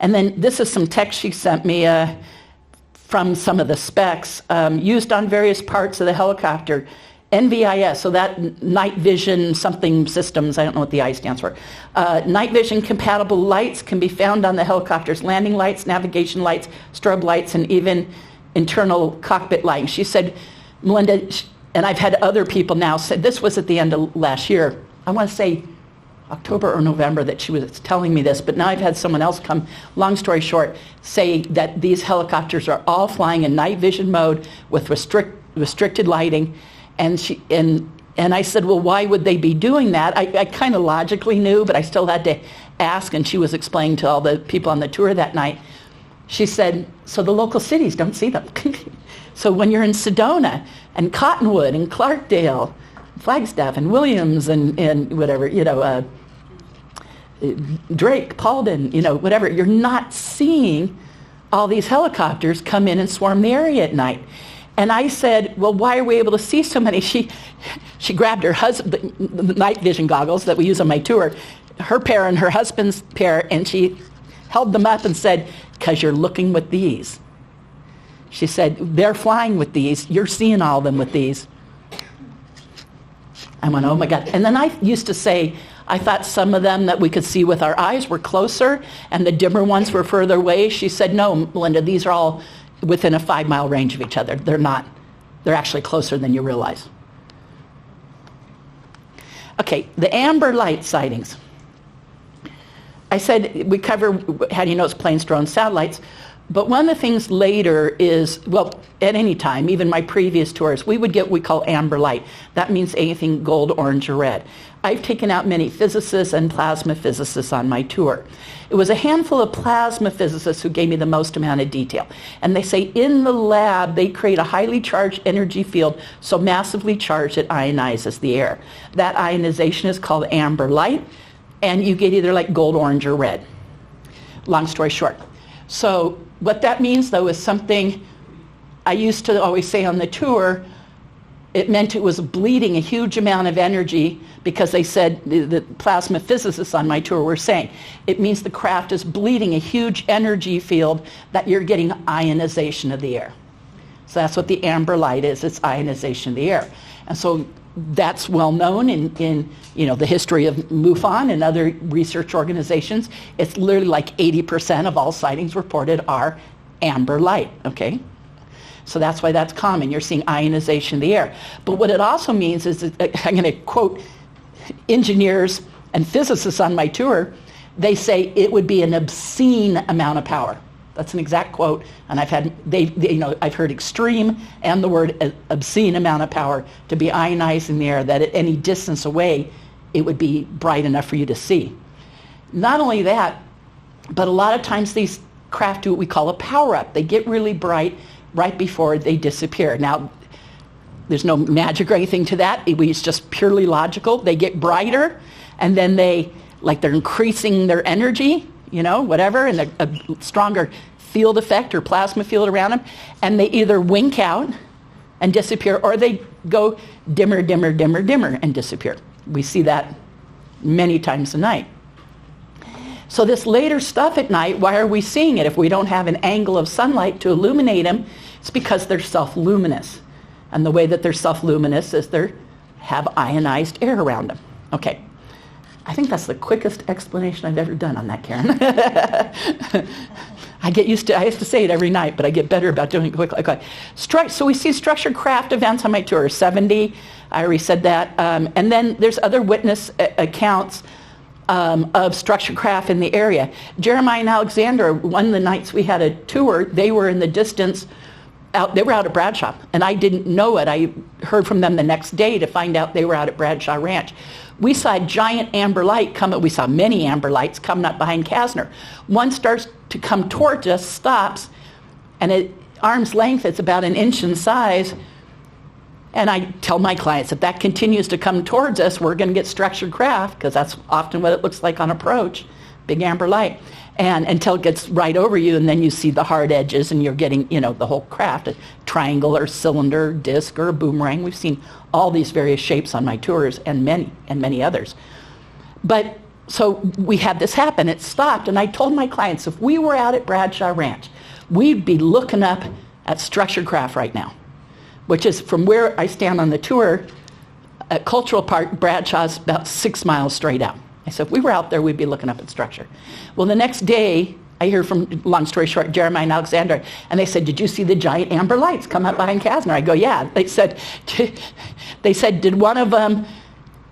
And then this is some text she sent me from some of the specs used on various parts of the helicopter. NVIS, so that night vision something systems, I don't know what the I stands for. Night vision compatible lights can be found on the helicopter's landing lights, navigation lights, strobe lights, and even internal cockpit lighting. She said, Melinda, and I've had other people now say, this was at the end of last year, I want to say October or November that she was telling me this, but now I've had someone else come, long story short, say that these helicopters are all flying in night vision mode with restricted lighting. And I said, well, why would they be doing that? I kind of logically knew, but I still had to ask, and she was explaining to all the people on the tour that night. She said, so the local cities don't see them. So when you're in Sedona and Cottonwood and Clarkdale, Flagstaff and Williams and whatever, you know, Drake, Paulden, you know, whatever, you're not seeing all these helicopters come in and swarm the area at night. And I said, well, why are we able to see so many? She grabbed her husband, the night vision goggles that we use on my tour, her pair and her husband's pair, and she held them up and said, because you're looking with these. She said, they're flying with these. You're seeing all of them with these. I went, oh my God. And then I used to say, I thought some of them that we could see with our eyes were closer and the dimmer ones were further away. She said, no, Melinda, these are all within a 5-mile range of each other. They're not. They're actually closer than you realize. Okay, the amber light sightings. I said we cover how do you know it's planes, drones, satellites, but one of the things later is, well, at any time, even my previous tours, we would get what we call amber light. That means anything gold, orange, or red. I've taken out many physicists and plasma physicists on my tour. It was a handful of plasma physicists who gave me the most amount of detail. And they say in the lab, they create a highly charged energy field, so massively charged it ionizes the air. That ionization is called amber light, and you get either like gold, orange, or red. long story short. So what that means, though, is something I used to always say on the tour. It meant it was bleeding a huge amount of energy, because they said, the plasma physicists on my tour were saying, it means the craft is bleeding a huge energy field, that you're getting ionization of the air. So that's what the amber light is. It's ionization of the air. And so that's well known in the history of MUFON and other research organizations. It's literally like 80% of all sightings reported are amber light, okay? So that's why that's common. You're seeing ionization of the air. But what it also means is, I'm going to quote engineers and physicists on my tour, they say it would be an obscene amount of power. That's an exact quote, and I've heard extreme and the word obscene amount of power to be ionized in the air, that at any distance away it would be bright enough for you to see. Not only that, but a lot of times these craft do what we call a power-up. They get really bright right before they disappear. Now, there's no magic or anything to that. It's just purely logical. They get brighter, and then they're increasing their energy, whatever, and a stronger field effect or plasma field around them, and they either wink out and disappear, or they go dimmer, dimmer, dimmer, dimmer, and disappear. We see that many times a night. So this later stuff at night, why are we seeing it? If we don't have an angle of sunlight to illuminate them, it's because they're self-luminous. And the way that they're self-luminous is they have ionized air around them. Okay. I think that's the quickest explanation I've ever done on that, Karen. I used to say it every night, but I get better about doing it quickly. Okay. So we see structured craft events on my tour, 70. I already said that. And then there's other witness accounts of structured craft in the area. Jeremiah and Alexander, one of the nights we had a tour, they were in the distance. They were out at Bradshaw, and I didn't know it. I heard from them the next day to find out they were out at Bradshaw Ranch. We saw a giant amber light come up. We saw many amber lights coming up behind Kasner. One starts to come towards us, stops, and at arm's length, it's about an inch in size. And I tell my clients, if that continues to come towards us, we're going to get structured craft, because that's often what it looks like on approach, big amber light. And until it gets right over you, and then you see the hard edges, and you're getting, the whole craft, a triangle or cylinder, disc or a boomerang. We've seen all these various shapes on my tours, and many others. But so we had this happen. It stopped, and I told my clients, if we were out at Bradshaw Ranch, we'd be looking up at structured craft right now, which is from where I stand on the tour at Cultural Park. Bradshaw's about 6 miles straight out. I said, if we were out there, we'd be looking up at structure. Well, the next day, I hear from, long story short, Jeremiah and Alexander, and they said, did you see the giant amber lights come up behind Kasner? I go, yeah. They said, did one of them,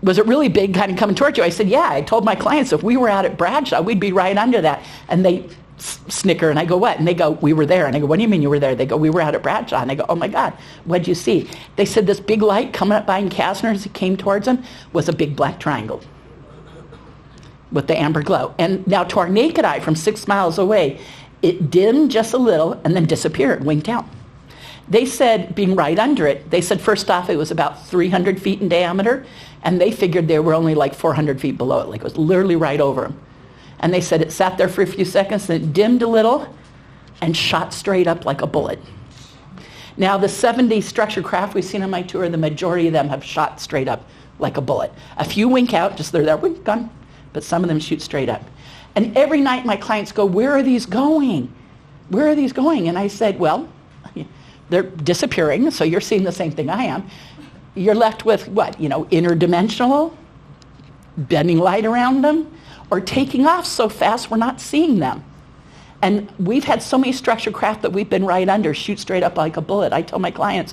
was it really big, kind of coming towards you? I said, yeah. I told my clients, if we were out at Bradshaw, we'd be right under that. And they snicker, and I go, what? And they go, we were there. And I go, what do you mean you were there? They go, we were out at Bradshaw. And I go, oh my God, what'd you see? They said this big light coming up behind Kasner as it came towards them was a big black triangle with the amber glow. And now to our naked eye from 6 miles away, it dimmed just a little and then disappeared, winked out. They said, being right under it, they said first off it was about 300 feet in diameter, and they figured they were only like 400 feet below it, like it was literally right over them. And they said it sat there for a few seconds, then it dimmed a little and shot straight up like a bullet. Now the 70 structured craft we've seen on my tour, the majority of them have shot straight up like a bullet. A few wink out, just they're there, wink, gone. But some of them shoot straight up. And every night my clients go, where are these going? Where are these going? And I said, well, they're disappearing, so you're seeing the same thing I am. You're left with what? Interdimensional, bending light around them, or taking off so fast we're not seeing them. And we've had so many structured craft that we've been right under, shoot straight up like a bullet. I tell my clients,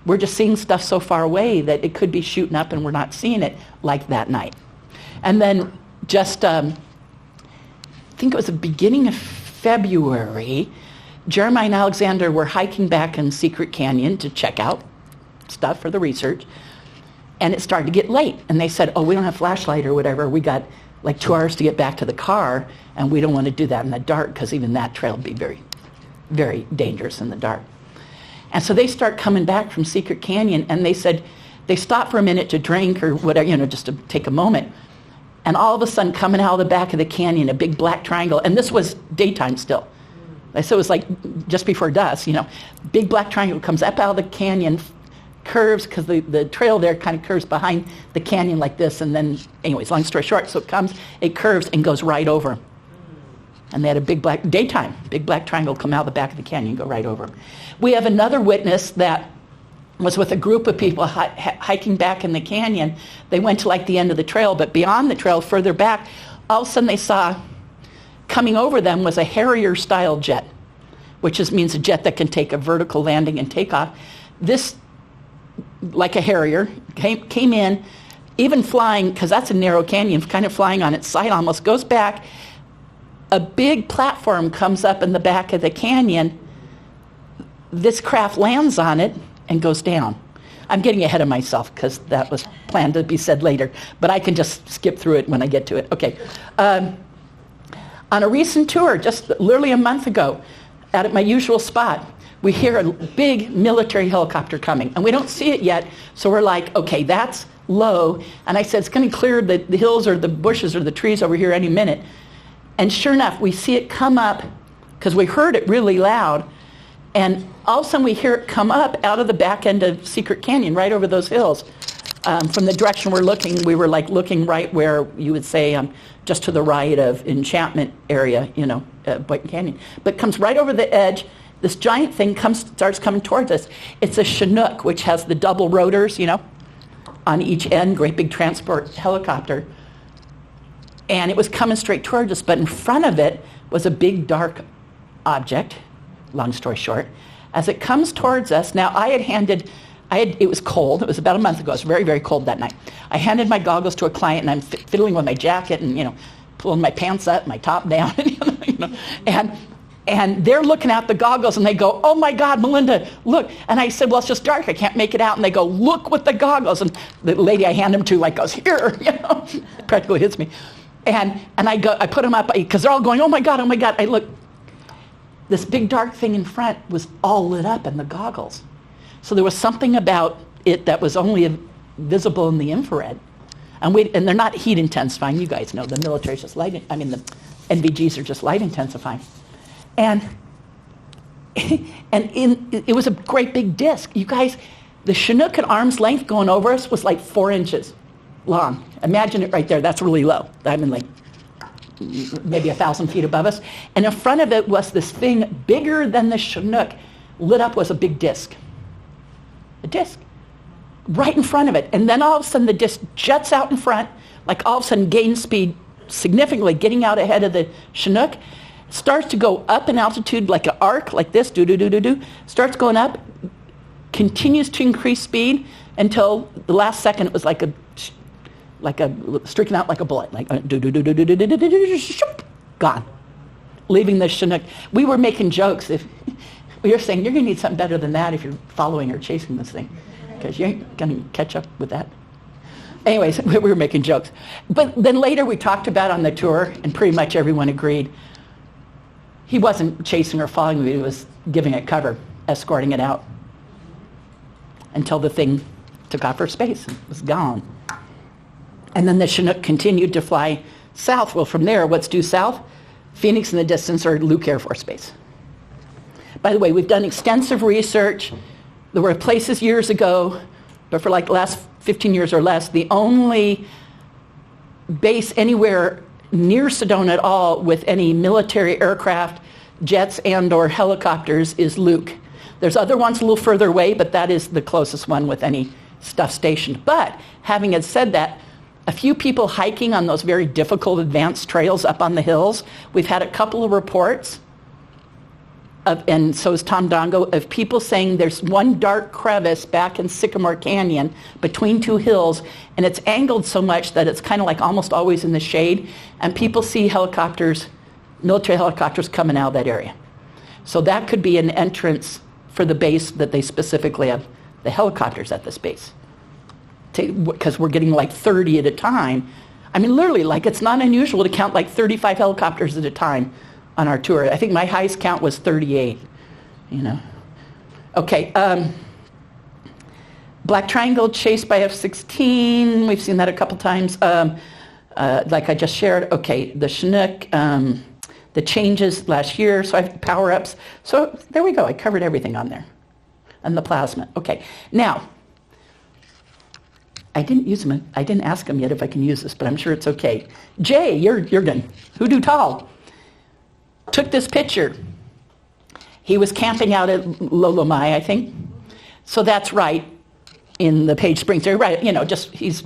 we're just seeing stuff so far away that it could be shooting up and we're not seeing it, like that night. And then just, I think it was the beginning of February, Jeremiah and Alexander were hiking back in Secret Canyon to check out stuff for the research, and it started to get late. And they said, oh, we don't have flashlight or whatever. We got like 2 hours to get back to the car, and we don't want to do that in the dark, because even that trail would be very, very dangerous in the dark. And so they start coming back from Secret Canyon, and they said, they stopped for a minute to drink or whatever, just to take a moment. And all of a sudden, coming out of the back of the canyon, a big black triangle, and this was daytime still. So it was like just before dusk, big black triangle comes up out of the canyon, curves, because the trail there kind of curves behind the canyon like this, and then, anyways, long story short, so it curves and goes right over. And they had a big black triangle come out of the back of the canyon and go right over. We have another witness that was with a group of people hiking back in the canyon. They went to like the end of the trail, but beyond the trail, further back, all of a sudden they saw coming over them was a Harrier-style jet, which means a jet that can take a vertical landing and take off. This, like a Harrier, came in, even flying, because that's a narrow canyon, kind of flying on its side almost, goes back. A big platform comes up in the back of the canyon. This craft lands on it and goes down. I'm getting ahead of myself because that was planned to be said later, but I can just skip through it when I get to it. Okay. On a recent tour, just literally a month ago, out at my usual spot, we hear a big military helicopter coming, and we don't see it yet, so we're like, okay, that's low. And I said, it's going to clear the hills or the bushes or the trees over here any minute. And sure enough, we see it come up, because we heard it really loud, and all of a sudden we hear it come up out of the back end of Secret Canyon, right over those hills. From the direction we're looking, we were like looking right where you would say just to the right of Enchantment area, Boynton Canyon. But comes right over the edge. This giant thing starts coming towards us. It's a Chinook, which has the double rotors, on each end, great big transport helicopter. And it was coming straight towards us, but in front of it was a big dark object, long story short. As it comes towards us, now it was cold, it was about a month ago, it was very, very cold that night. I handed my goggles to a client, and I'm fiddling with my jacket and, pulling my pants up, my top down, and they're looking at the goggles, and they go, oh my God, Melinda, look. And I said, well, it's just dark, I can't make it out. And they go, look with the goggles. And the lady I hand them to goes, here, practically hits me. And I put them up, because they're all going, oh my God. I look, this big dark thing in front was all lit up in the goggles. So there was something about it that was only visible in the infrared. And they're not heat intensifying, you guys know, the military's just the NVGs are just light intensifying. And it was a great big disc. You guys, the Chinook at arm's length going over us was like 4 inches long. Imagine it right there. That's really low. Like maybe 1,000 feet above us. And in front of it was this thing bigger than the Chinook. Lit up was a big disc. A disc. Right in front of it. And then all of a sudden the disc jets out in front, like all of a sudden gains speed significantly, getting out ahead of the Chinook. Starts to go up in altitude like an arc, like this, starts going up, continues to increase speed until the last second it was like a streaking out like a bullet, like gone, leaving the Chinook. We were making jokes. If we were saying, you're going to need something better than that if you're following or chasing this thing, because you ain't going to catch up with that. Anyways, we were making jokes. But then later we talked about on the tour, and pretty much everyone agreed, he wasn't chasing or following me, he was giving it cover, escorting it out until the thing took off for space and was gone. And then the Chinook continued to fly south. Well, from there, what's due south? Phoenix in the distance, or Luke Air Force Base. By the way, we've done extensive research. There were places years ago, but for like the last 15 years or less, the only base anywhere near Sedona at all with any military aircraft, jets and or helicopters is Luke. There's other ones a little further away, but that is the closest one with any stuff stationed. But having had said that, a few people hiking on those very difficult advanced trails up on the hills, we've had a couple of reports, and so is Tom Dongo, of people saying there's one dark crevice back in Sycamore Canyon between two hills, and it's angled so much that it's kind of like almost always in the shade, and people see helicopters, military helicopters coming out of that area. So that could be an entrance for the base that they specifically have the helicopters at this base. Because we're getting like 30 at a time. I mean, literally, like it's not unusual to count like 35 helicopters at a time on our tour. I think my highest count was 38, Okay, Black Triangle chased by F-16. We've seen that a couple times. like I just shared, okay, the Chinook, the changes last year, so I have power-ups. So there we go, I covered everything on there. And the plasma. Okay, now, I didn't use them. I didn't ask him yet if I can use this, but I'm sure it's okay. Jay, you're good. Hoodoo Tall took this picture. He was camping out at Lolomai, I think. So that's right in the Page Springs area. Right, he's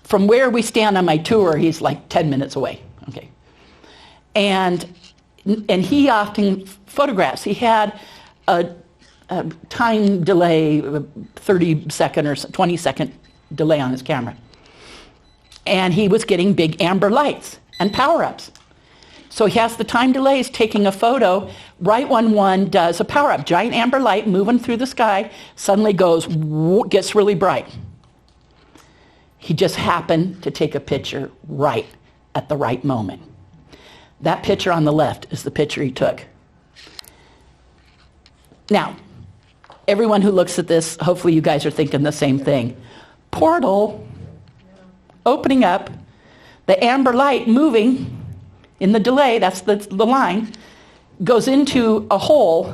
from where we stand on my tour, he's like 10 minutes away. Okay. And he often photographs. He had a time delay, 30-second or 20-second delay on his camera. And he was getting big amber lights and power-ups. So he has the time delays taking a photo. Right when one does a power-up, giant amber light moving through the sky, suddenly goes, gets really bright. He just happened to take a picture right at the right moment. That picture on the left is the picture he took. Now, everyone who looks at this, hopefully you guys are thinking the same thing. Portal, opening up, the amber light moving in the delay, that's the line, goes into a hole,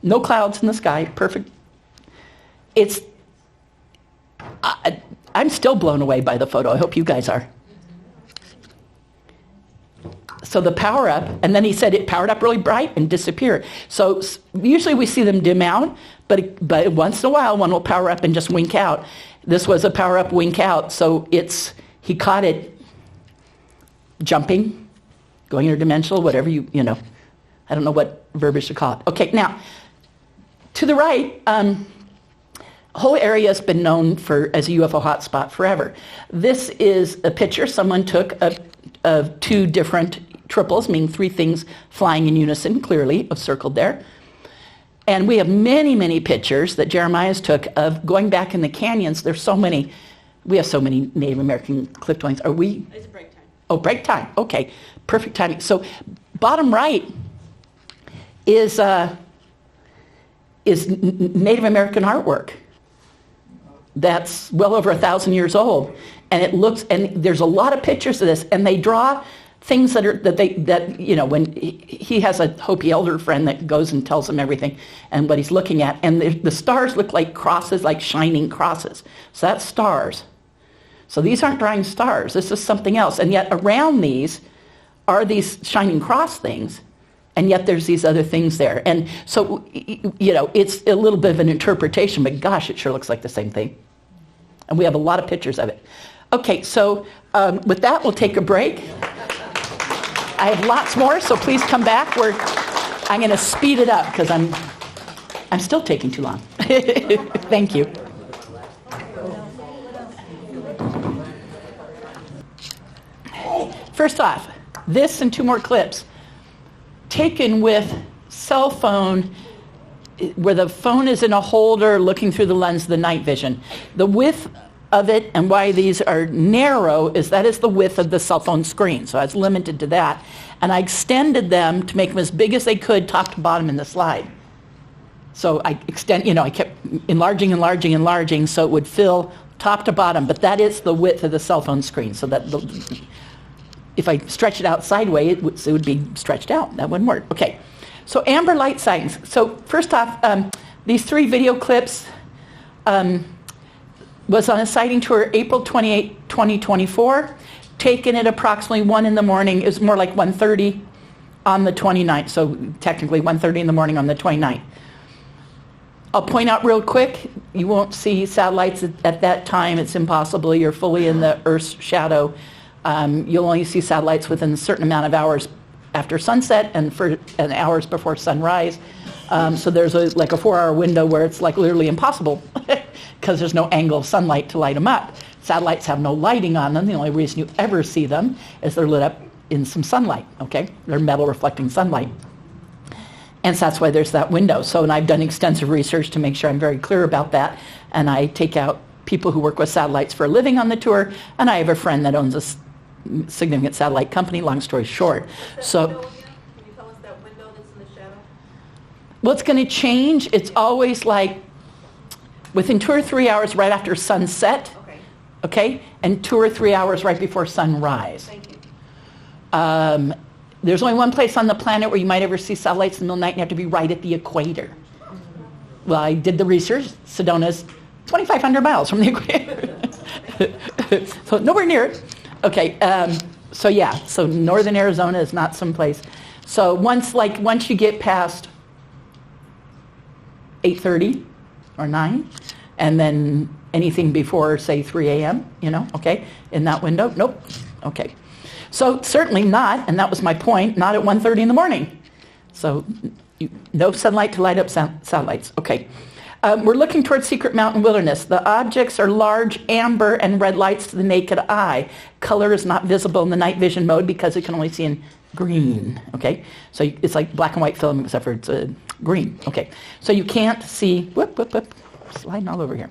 no clouds in the sky, perfect. I'm still blown away by the photo. I hope you guys are. So the power up, and then he said it powered up really bright and disappeared. So usually we see them dim out, but once in a while one will power up and just wink out. This was a power up, wink out, so he caught it jumping, going interdimensional, whatever you know. I don't know what verbiage to call it. Okay, now, to the right, whole area has been known as a UFO hotspot forever. This is a picture someone took of two different triples, meaning three things flying in unison, clearly circled there. And we have many, many pictures that Jeremiah's took of going back in the canyons. There's so many. We have so many Native American cliff dwellings. Are we? It's break time. Oh, break time. Okay, perfect timing. So bottom right is Native American artwork. That's well over 1,000 years old, and and there's a lot of pictures of this, and they draw things when he has a Hopi elder friend that goes and tells him everything and what he's looking at, and the stars look like crosses, like shining crosses. So that's stars. So these aren't drawing stars. This is something else, and yet around these are these shining cross things. And yet there's these other things there. And so, it's a little bit of an interpretation, but gosh, it sure looks like the same thing. And we have a lot of pictures of it. Okay, so with that, we'll take a break. I have lots more, so please come back. I'm going to speed it up because I'm still taking too long. Thank you. First off, this and two more clips. Taken with cell phone, where the phone is in a holder looking through the lens of the night vision. The width of it and why these are narrow is the width of the cell phone screen. So I was limited to that. And I extended them to make them as big as they could, top to bottom in the slide. So I kept enlarging so it would fill top to bottom. But that is the width of the cell phone screen. So that if I stretch it out sideways, it would be stretched out. That wouldn't work. Okay, so amber light sightings. So first off, these three video clips was on a sighting tour April 28, 2024, taken at approximately 1 in the morning. It was more like 1:30 on the 29th, so technically 1:30 in the morning on the 29th. I'll point out real quick, you won't see satellites at that time. It's impossible. You're fully in the Earth's shadow. You'll only see satellites within a certain amount of hours after sunset and hours before sunrise. So there's a 4-hour window where it's like literally impossible because there's no angle of sunlight to light them up. Satellites have no lighting on them. The only reason you ever see them is they're lit up in some sunlight, okay? They're metal reflecting sunlight. And so that's why there's that window. So, and I've done extensive research to make sure I'm very clear about that. And I take out people who work with satellites for a living on the tour, and I have a friend that owns a significant satellite company, long story short. So, can you tell us that window that's in the shadow? What's going to change? It's always like within 2 or 3 hours right after sunset, okay, okay? And 2 or 3 hours right before sunrise. Thank you. There's only one place on the planet where you might ever see satellites in the middle of the night, and you have to be right at the equator. Well, I did the research. Sedona's 2,500 miles from the equator. So nowhere near it. Okay, so northern Arizona is not someplace. So once you get past 8:30 or 9, and then anything before, say, 3 a.m., okay, in that window, nope, okay. So certainly not, and that was my point, not at 1:30 in the morning. So no sunlight to light up satellites. Okay. We're looking towards Secret Mountain Wilderness. The objects are large amber and red lights to the naked eye. Color is not visible in the night vision mode because it can only see in green. Okay. So it's like black and white film except for it's green. Okay. So you can't see, sliding all over here.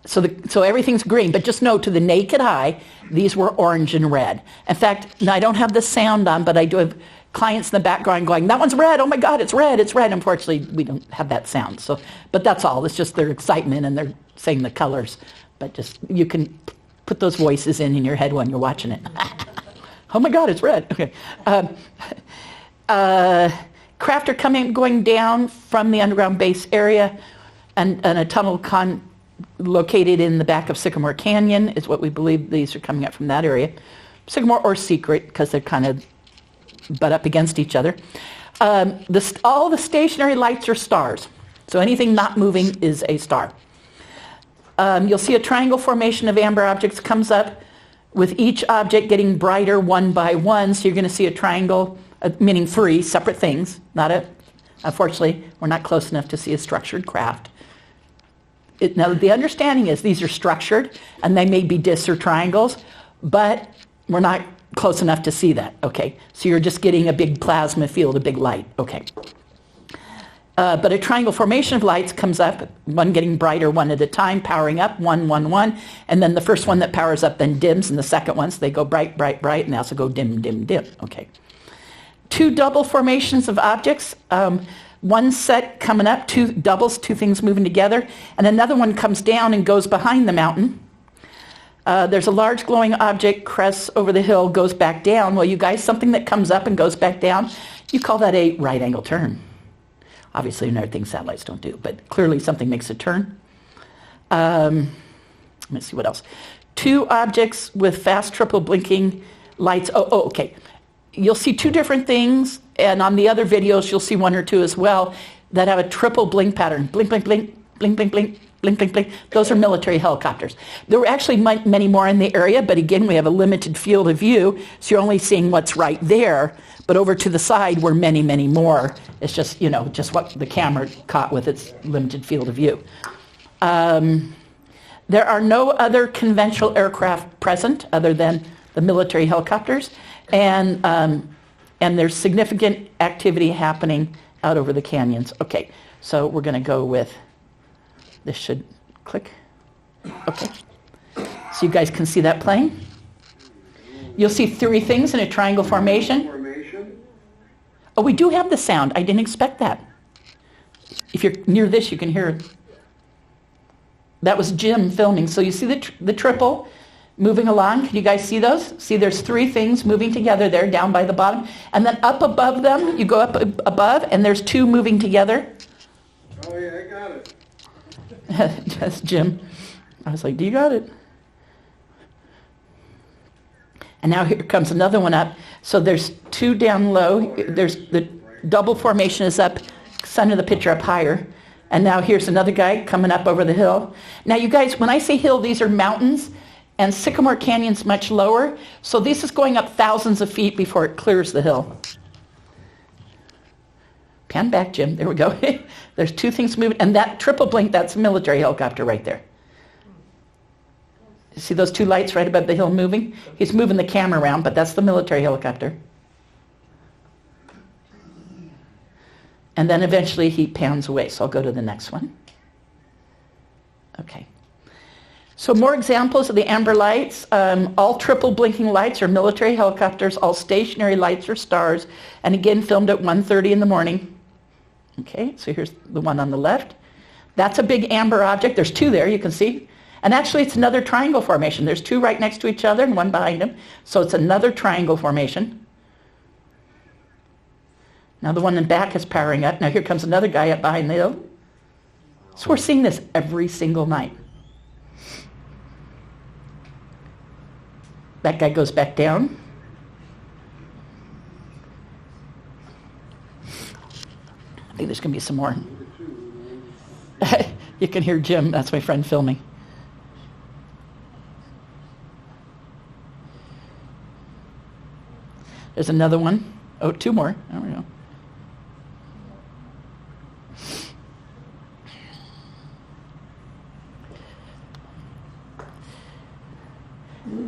So everything's green, but just know to the naked eye, these were orange and red. In fact, now I don't have the sound on, but I do have clients in the background going, that one's red, oh my God, it's red, it's red. Unfortunately, we don't have that sound. So, but that's all, it's just their excitement and they're saying the colors. But just, you can put those voices in your head when you're watching it. Oh my God, it's red. Okay. Craft are going down from the underground base area, and a tunnel located in the back of Sycamore Canyon is what we believe. These are coming up from that area. Sycamore or Secret, because they're kind of butt up against each other. All the stationary lights are stars. So anything not moving is a star. You'll see a triangle formation of amber objects comes up with each object getting brighter one by one. So you're going to see a triangle, meaning 3 separate things. Unfortunately, we're not close enough to see a structured craft. Now, the understanding is these are structured, and they may be discs or triangles, but we're not close enough to see that, okay? So you're just getting a big plasma field, a big light, okay? But a triangle formation of lights comes up, one getting brighter one at a time, powering up, 1, 1, 1, and then the first one that powers up then dims, and the second ones, they go bright, bright, bright, and they also go dim, dim, dim, okay? 2 double formations of objects, one set coming up, 2 doubles, 2 things moving together, and another one comes down and goes behind the mountain. There's a large glowing object, crests over the hill, goes back down. Well, you guys, something that comes up and goes back down, you call that a right angle turn. Obviously, another thing satellites don't do, but clearly something makes a turn. Let me see what else. 2 objects with fast triple blinking lights. Oh, okay. You'll see 2 different things, and on the other videos, you'll see 1 or 2 as well that have a triple blink pattern. Blink, blink, blink, blink, blink, blink. Blink, blink, blink. Those are military helicopters. There were actually many more in the area, but again, we have a limited field of view, so you're only seeing what's right there. But over to the side were many, many more. It's just, just what the camera caught with its limited field of view. There are no other conventional aircraft present other than the military helicopters, and there's significant activity happening out over the canyons. Okay, so we're going to go with. This should click. Okay. So you guys can see that plane. You'll see 3 things in a triangle formation. Oh, we do have the sound. I didn't expect that. If you're near this, you can hear it. That was Jim filming. So you see the triple moving along. Can you guys see those? See, there's 3 things moving together there down by the bottom. And then up above them, you go up above, and there's 2 moving together. Oh, yeah, I got it. That's Jim. I was like, do you got it? And now here comes another one up. So there's 2 down low. There's the double formation is up, center of the picture up higher. And now here's another guy coming up over the hill. Now you guys, when I say hill, these are mountains, and Sycamore Canyon's much lower. So this is going up thousands of feet before it clears the hill. Pan back, Jim. There we go. There's 2 things moving. And that triple blink, that's a military helicopter right there. See those 2 lights right above the hill moving? He's moving the camera around, but that's the military helicopter. And then eventually he pans away. So I'll go to the next one. Okay. So more examples of the amber lights. All triple blinking lights are military helicopters. All stationary lights are stars. And again, filmed at 1:30 in the morning. Okay, so here's the one on the left. That's a big amber object. There's 2 there, you can see. And actually, it's another triangle formation. There's two right next to each other and one behind them. So it's another triangle formation. Now the one in back is powering up. Now here comes another guy up behind the hill. So we're seeing this every single night. That guy goes back down. I think there's going to be some more. You can hear Jim. That's my friend filming. There's another one. Oh, two more. There we go.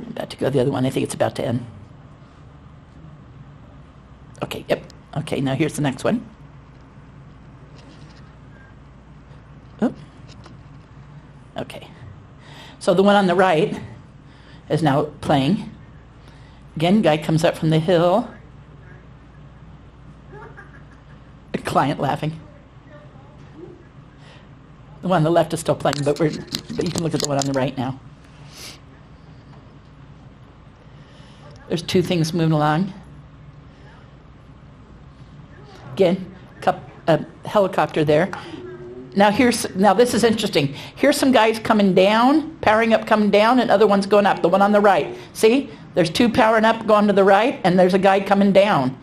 About to go the other one. I think it's about to end. Okay, yep. Okay, now here's the next one. Oh. Okay. So the one on the right is now playing. Again, guy comes up from the hill. A client laughing. The one on the left is still playing, but you can look at the one on the right now. There's two things moving along. Again, a helicopter there. Now this is interesting. Here's some guys coming down, powering up, coming down, and other ones going up. The one on the right. See? There's two powering up, going to the right, and there's a guy coming down.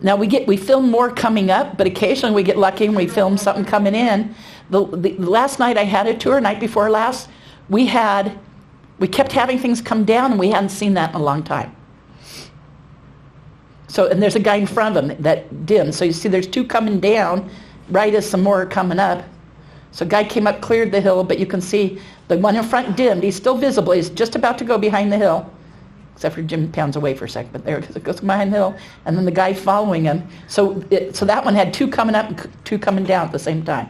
Now we film more coming up, but occasionally we get lucky and we film something coming in. The last night I had a tour, night before last, we kept having things come down, and we hadn't seen that in a long time. So, and there's a guy in front of him that dimmed. So you see there's two coming down, right as some more are coming up. So a guy came up, cleared the hill, but you can see the one in front dimmed. He's still visible. He's just about to go behind the hill, except for Jim pounds away for a second. But there it goes behind the hill, and then the guy following him. So that one had two coming up and two coming down at the same time.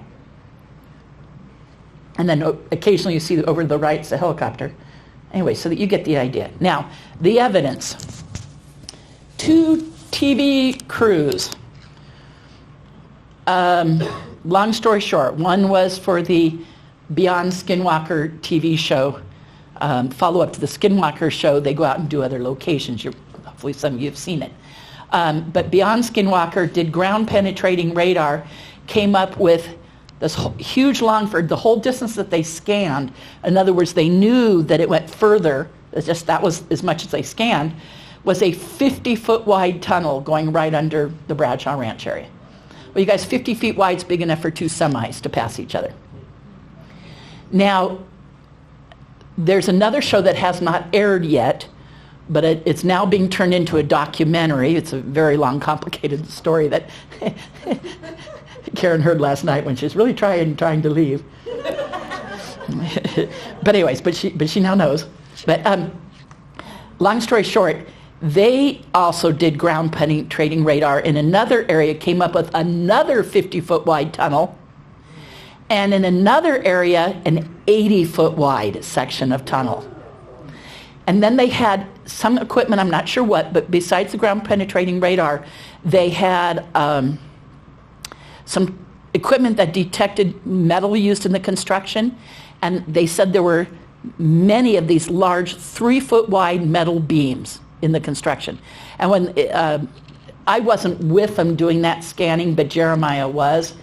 And then occasionally you see over the right's the helicopter. Anyway, so that you get the idea. Now, the evidence. Two TV crews. Long story short, one was for the Beyond Skinwalker TV show. Follow-up to the Skinwalker show, they go out and do other locations. Hopefully some of you have seen it. But Beyond Skinwalker did ground-penetrating radar, came up with this huge for the whole distance that they scanned. In other words, they knew that it went further, that was as much as they scanned, was a 50-foot wide tunnel going right under the Bradshaw Ranch area. Well, you guys, 50 feet wide is big enough for two semis to pass each other. Now, there's another show that has not aired yet, but it's now being turned into a documentary. It's a very long, complicated story that Karen heard last night when she was really trying to leave. But anyways, but she now knows. But long story short, they also did ground penetrating radar in another area, came up with another 50-foot wide tunnel, and in another area, an 80-foot wide section of tunnel. And then they had some equipment, I'm not sure what, but besides the ground penetrating radar, they had some equipment that detected metal used in the construction, and they said there were many of these large 3-foot wide metal beams in the construction. And when I wasn't with them doing that scanning, but Jeremiah was,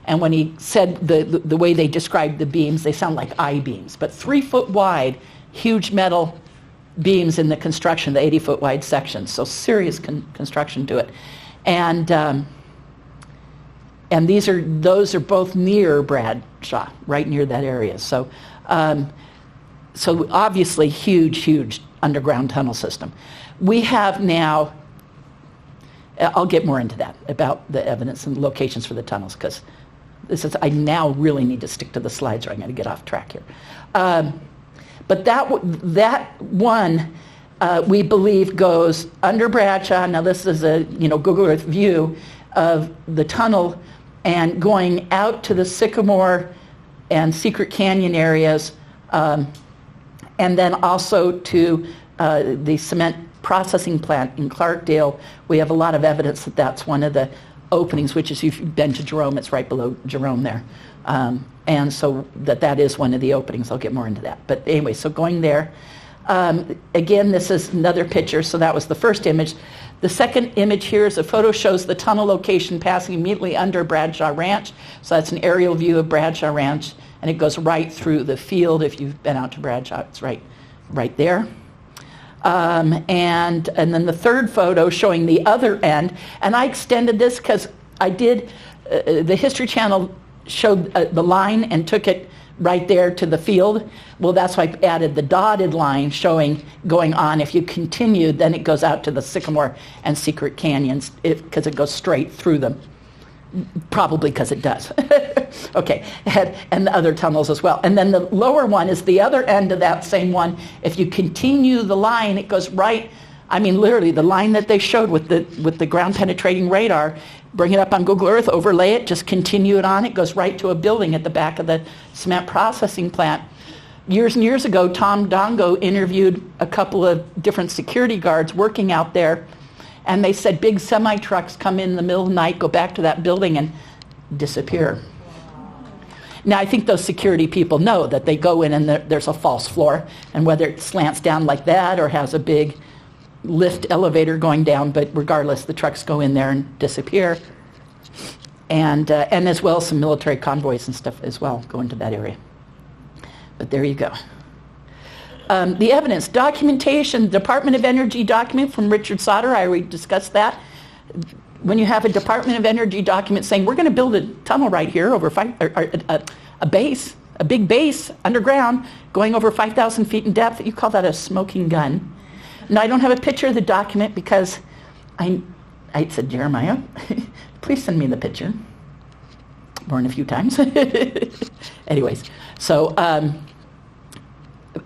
and when he said the way they described the beams, they sound like I-beams, but 3-foot wide, huge metal beams in the construction, the 80-foot wide sections, so serious construction to it. And those are both near Bradshaw, right near that area. So obviously huge underground tunnel system. We have now, I'll get more into that, about the evidence and locations for the tunnels, because I now really need to stick to the slides or I'm going to get off track here. But that one, we believe, goes under Bradshaw. Now this is a Google Earth view of the tunnel and going out to the Sycamore and Secret Canyon areas, and then also to the cement processing plant in Clarkdale. We have a lot of evidence that that's one of the openings, which is if you've been to Jerome, it's right below Jerome there. And so that is one of the openings. I'll get more into that. But anyway, so going there. Again, this is another picture, so that was the first image. The second image here is a photo shows the tunnel location passing immediately under Bradshaw Ranch. So that's an aerial view of Bradshaw Ranch, and it goes right through the field. If you've been out to Bradshaw, it's right there. And then the third photo showing the other end, and I extended this because I did, the History Channel showed the line and took it right there to the field. Well, that's why I added the dotted line showing going on. If you continue, then it goes out to the Sycamore and Secret Canyons because it goes straight through them. Probably because it does. Okay, and the other tunnels as well. And then the lower one is the other end of that same one. If you continue the line, it goes right, I mean literally the line that they showed with the ground penetrating radar, bring it up on Google Earth, overlay it, just continue it on. It goes right to a building at the back of the cement processing plant. Years and years ago, Tom Dongo interviewed a couple of different security guards working out there, and they said big semi-trucks come in the middle of the night, go back to that building and disappear. Now, I think those security people know that they go in and there's a false floor, and whether it slants down like that or has a big lift elevator going down, but regardless, the trucks go in there and disappear. And as well, some military convoys and stuff as well go into that area. But there you go. The evidence, documentation, Department of Energy document from Richard Sauter, I already discussed that. When you have a Department of Energy document saying, we're going to build a tunnel right here over a base, a big base underground going over 5,000 feet in depth, you call that a smoking gun. Now, I don't have a picture of the document because I said, Jeremiah, please send me the picture. More than a few times. Anyways, so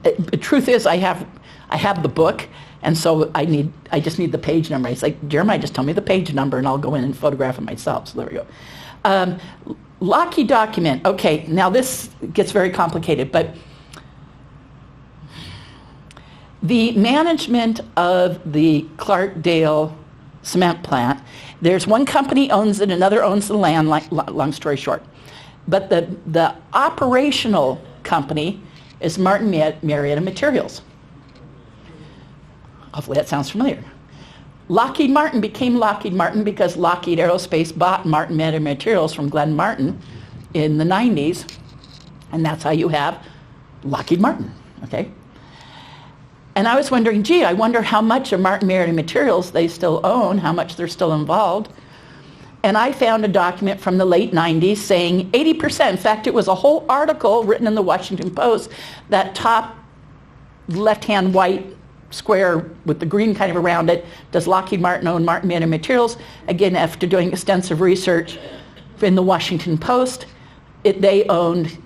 the truth is I have the book, and so I just need the page number. It's like, Jeremiah, just tell me the page number and I'll go in and photograph it myself. So there we go. Lockheed document. Okay, now this gets very complicated, but the management of the Clarkdale cement plant, there's one company owns it, another owns the land, long story short. But the operational company is Martin Marietta Materials. Hopefully that sounds familiar. Lockheed Martin became Lockheed Martin because Lockheed Aerospace bought Martin Marietta Materials from Glenn Martin in the 90s, and that's how you have Lockheed Martin, okay? And I was wondering, gee, I wonder how much of Martin Marietta Materials they still own, how much they're still involved. And I found a document from the late 90s saying 80%. In fact, it was a whole article written in the Washington Post, that top left-hand white square with the green kind of around it, does Lockheed Martin own Martin Marietta Materials? Again, after doing extensive research in the Washington Post, they owned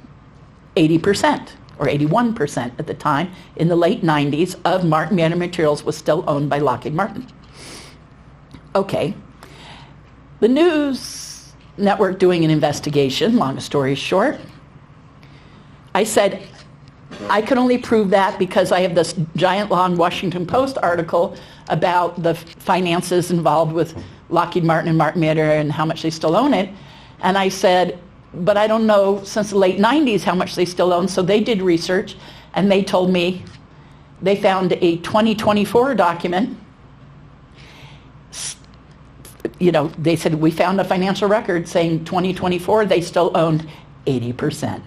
80%. Or 81% at the time, in the late 90s, of Martin Marietta Materials was still owned by Lockheed Martin. Okay. The news network doing an investigation, long story short, I said, I can only prove that because I have this giant long Washington Post article about the finances involved with Lockheed Martin and Martin Marietta and how much they still own it. And I said, but I don't know since the late 90s how much they still own. So they did research, and they told me they found a 2024 document. You know, they said, we found a financial record saying 2024 they still owned 80%.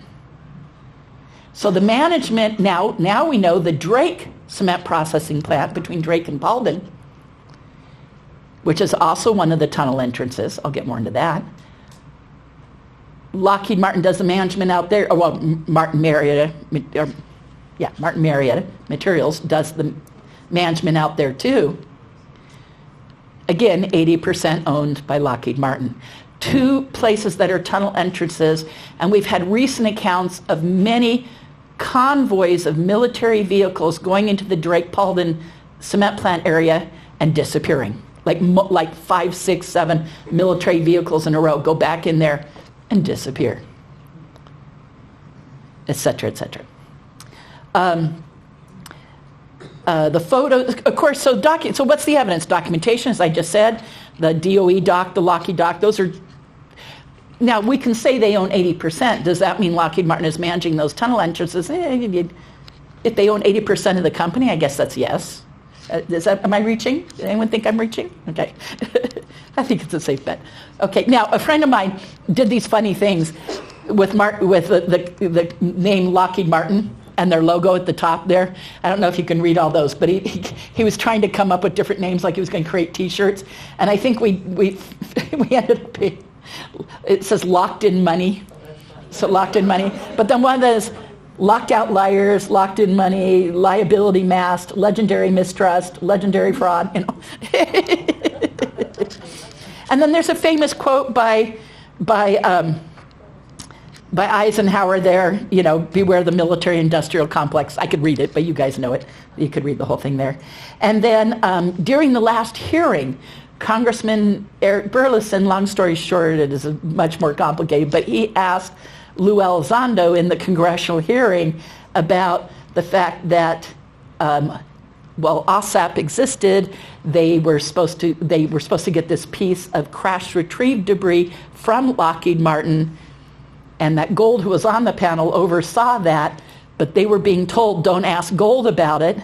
So the management, now we know the Drake cement processing plant between Drake and Paulden, which is also one of the tunnel entrances. I'll get more into that. Lockheed Martin does the management out there, Martin Marietta Materials does the management out there too. Again, 80% owned by Lockheed Martin. Two places that are tunnel entrances, and we've had recent accounts of many convoys of military vehicles going into the Drake-Paulden cement plant area and disappearing. Like 5, 6, 7 military vehicles in a row go back in there and disappear, et cetera, et cetera. The photos, of course, so what's the evidence? Documentation, as I just said. the DOE dock, the Lockheed dock, those are, now we can say they own 80%. Does that mean Lockheed Martin is managing those tunnel entrances? If they own 80% of the company, I guess that's yes. Am I reaching? Does anyone think I'm reaching? Okay. I think it's a safe bet. Okay, now a friend of mine did these funny things with the name Lockheed Martin and their logo at the top there. I don't know if you can read all those, but he was trying to come up with different names, like he was going to create T-shirts. And I think we ended up being, it says locked in money. So locked in money. But then one of those locked out liars, locked in money, liability masked, legendary mistrust, legendary fraud. And then there's a famous quote by Eisenhower there, beware the military-industrial complex. I could read it, but you guys know it. You could read the whole thing there. And then during the last hearing, Congressman Eric Burleson, long story short, it is much more complicated, but he asked Lou Elizondo in the congressional hearing about the fact that OSAP existed. They were supposed to get this piece of crash retrieved debris from Lockheed Martin, and that Gold, who was on the panel, oversaw that, but they were being told, don't ask Gold about it.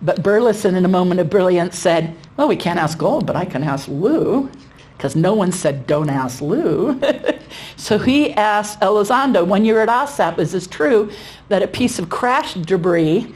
But Burleson, in a moment of brilliance, said, well, we can't ask Gold, but I can ask Lou, because no one said, don't ask Lou. So he asked Elizondo, when you're at OSAP, is this true that a piece of crash debris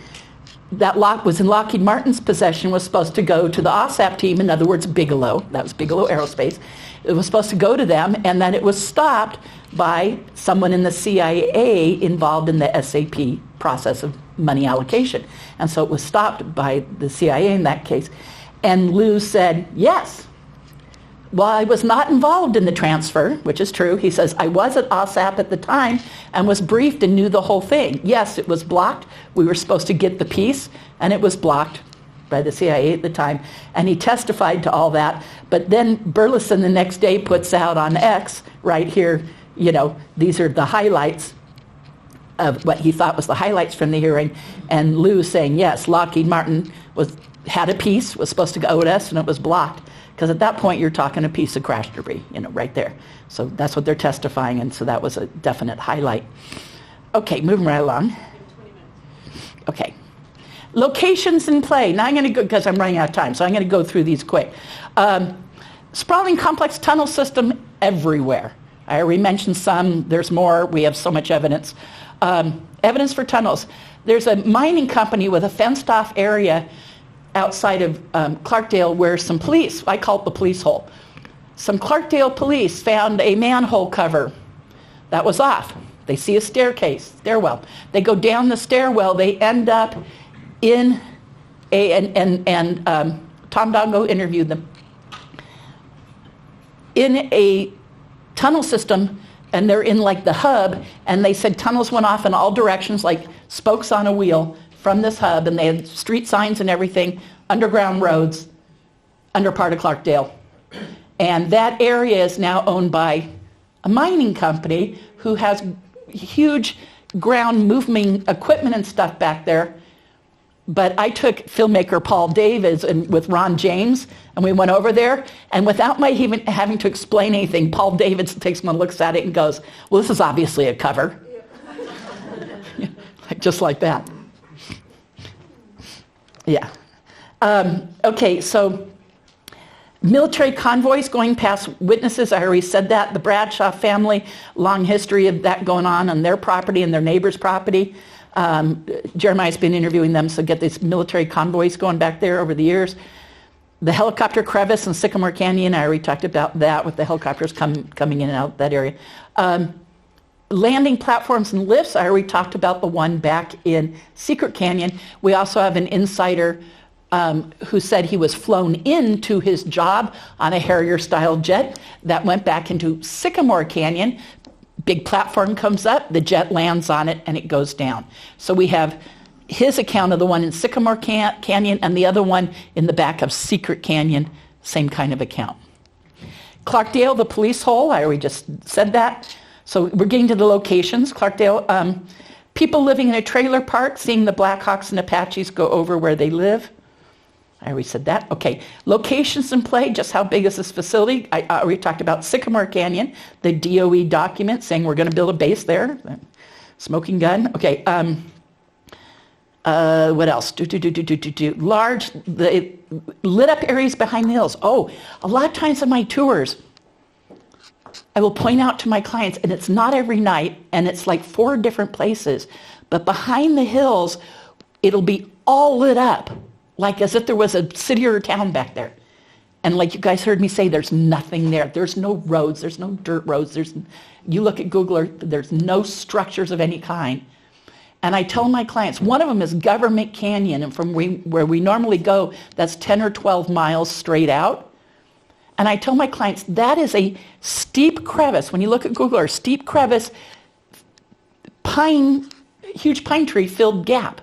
that was in Lockheed Martin's possession was supposed to go to the OSAP team, in other words, Bigelow, that was Bigelow Aerospace. It was supposed to go to them, and that it was stopped by someone in the CIA involved in the SAP process of money allocation. And so it was stopped by the CIA in that case. And Lou said, yes. Well, I was not involved in the transfer, which is true. He says, I was at OSAP at the time and was briefed and knew the whole thing. Yes, it was blocked. We were supposed to get the piece, and it was blocked by the CIA at the time. And he testified to all that. But then Burleson the next day puts out on X, right here, these are the highlights of what he thought was the highlights from the hearing. And Lou saying, yes, Lockheed Martin had a piece, was supposed to go to us, and it was blocked. Because at that point, you're talking a piece of crash debris, right there. So that's what they're testifying, and so that was a definite highlight. Okay, moving right along. Okay. Locations in play. Now I'm going to go, because I'm running out of time, so I'm going to go through these quick. Sprawling complex tunnel system everywhere. I already mentioned some. There's more. We have so much evidence. Evidence for tunnels. There's a mining company with a fenced-off area outside of Clarkdale where some police, I call it the police hole, some Clarkdale police found a manhole cover that was off. They see a stairwell. They go down the stairwell. They end up in Tom Dongo interviewed them, in a tunnel system, and they're in like the hub, and they said tunnels went off in all directions like spokes on a wheel from this hub, and they had street signs and everything, underground roads, under part of Clarkdale. And that area is now owned by a mining company who has huge ground moving equipment and stuff back there. But I took filmmaker Paul Davids and with Ron James, and we went over there, and without my even having to explain anything, Paul Davids takes one, looks at it, and goes, well, this is obviously a cover. Just like that. Yeah. Okay, so military convoys going past witnesses, I already said that. The Bradshaw family, long history of that going on their property and their neighbor's property. Jeremiah's been interviewing them, so get these military convoys going back there over the years. The helicopter crevice in Sycamore Canyon, I already talked about that with the helicopters coming in and out that area. Landing platforms and lifts, I already talked about the one back in Secret Canyon. We also have an insider who said he was flown into his job on a Harrier-style jet that went back into Sycamore Canyon. Big platform comes up, the jet lands on it, and it goes down. So we have his account of the one in Sycamore Canyon and the other one in the back of Secret Canyon, same kind of account. Clarkdale, the police hole, I already just said that. So we're getting to the locations. Clarkdale, people living in a trailer park, seeing the Blackhawks and Apaches go over where they live. I already said that. Okay, locations in play, just how big is this facility? I already talked about Sycamore Canyon, the DOE document saying we're going to build a base there. Smoking gun. Okay, what else? Large, the lit up areas behind the hills. Oh, a lot of times in my tours, I will point out to my clients, and it's not every night, and it's like 4 different places, but behind the hills, it'll be all lit up, like as if there was a city or a town back there. And like you guys heard me say, there's nothing there. There's no roads. There's no dirt roads. You look at Google Earth, there's no structures of any kind. And I tell my clients, one of them is Government Canyon, and from where we normally go, that's 10 or 12 miles straight out. And I tell my clients, that is a steep crevice. When you look at Google Earth, steep crevice, huge pine tree filled gap.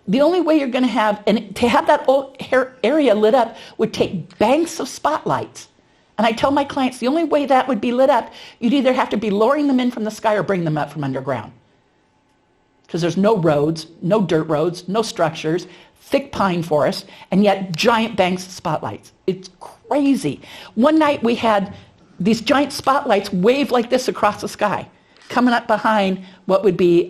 The only way you're going to have, and to have that whole area lit up would take banks of spotlights. And I tell my clients, the only way that would be lit up, you'd either have to be lowering them in from the sky or bring them up from underground. Because there's no roads, no dirt roads, no structures, thick pine forest, and yet giant banks of spotlights. It's crazy. One night we had these giant spotlights wave like this across the sky, coming up behind what would be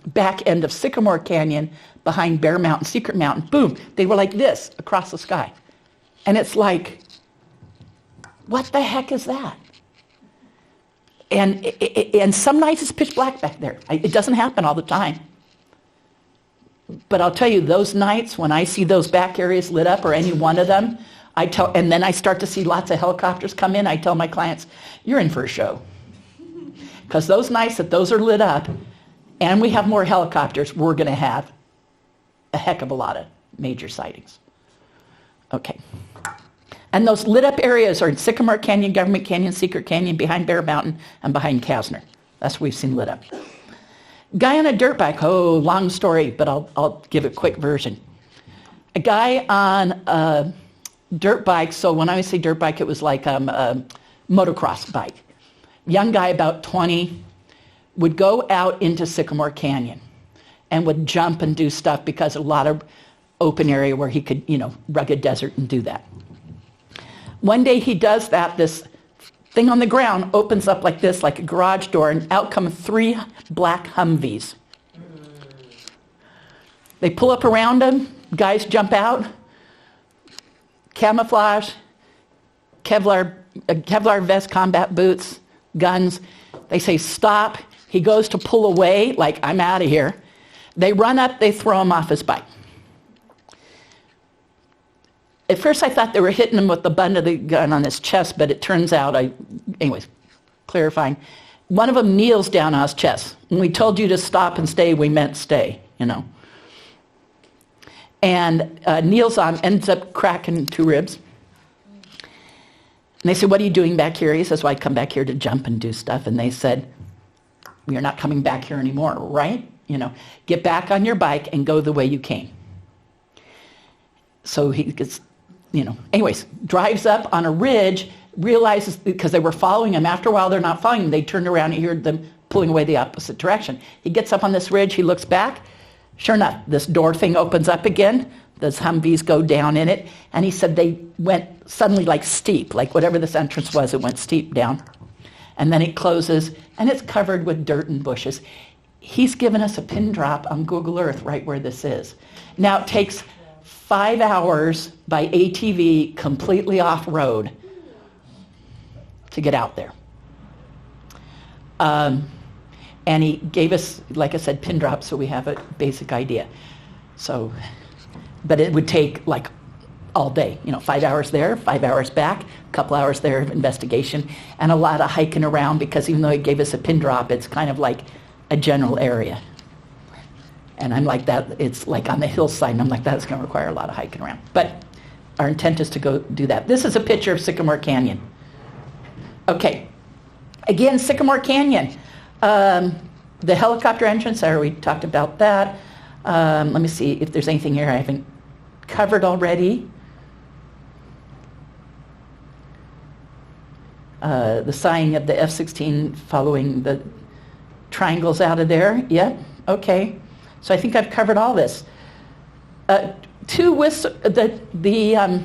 back end of Sycamore Canyon, behind Bear Mountain, Secret Mountain. Boom, they were like this across the sky. And it's like, what the heck is that? And some nights it's pitch black back there. It doesn't happen all the time. But I'll tell you, those nights when I see those back areas lit up, or any one of them, and then I start to see lots of helicopters come in, I tell my clients, you're in for a show. Because those nights that those are lit up, and we have more helicopters, we're going to have a heck of a lot of major sightings. Okay. And those lit up areas are in Sycamore Canyon, Government Canyon, Secret Canyon, behind Bear Mountain, and behind Kasner. That's what we've seen lit up. Guy on a dirt bike. Oh, long story, but I'll give a quick version. A guy on a dirt bike, so when I say dirt bike, it was like a motocross bike. Young guy, about 20, would go out into Sycamore Canyon and would jump and do stuff because a lot of open area where he could, rugged desert and do that. One day he does that, this thing on the ground opens up like this, like a garage door, and out come 3 black Humvees. They pull up around him, guys jump out, camouflage, Kevlar vest, combat boots, guns. They say, stop. He goes to pull away, like, I'm out of here. They run up, they throw him off his bike. At first I thought they were hitting him with the butt of the gun on his chest, but it turns out, anyways, clarifying, one of them kneels down on his chest. When we told you to stop and stay, we meant stay, And kneels on, ends up cracking 2 ribs. And they said, what are you doing back here? He says, well, I come back here to jump and do stuff. And they said, we are not coming back here anymore, right? Get back on your bike and go the way you came. So he gets, anyways, drives up on a ridge, realizes, because they were following him, after a while they're not following him, they turned around and heard them pulling away the opposite direction. He gets up on this ridge, he looks back, sure enough, this door thing opens up again, those Humvees go down in it, and he said they went suddenly like steep, like whatever this entrance was, it went steep down. And then it closes, and it's covered with dirt and bushes. He's given us a pin drop on Google Earth right where this is. Now it takes 5 hours by ATV completely off-road to get out there. And he gave us, like I said, pin drops so we have a basic idea. So, but it would take like all day, 5 hours there, 5 hours back, a couple hours there of investigation, and a lot of hiking around, because even though he gave us a pin drop, it's kind of like a general area. And I'm like that, it's like on the hillside, and I'm like, that's going to require a lot of hiking around. But our intent is to go do that. This is a picture of Sycamore Canyon. Okay, again, Sycamore Canyon. The helicopter entrance, I already talked about that. Let me see if there's anything here I haven't covered already. The sign of the F-16 following the triangles out of there. Yep, okay. So I think I've covered all this. the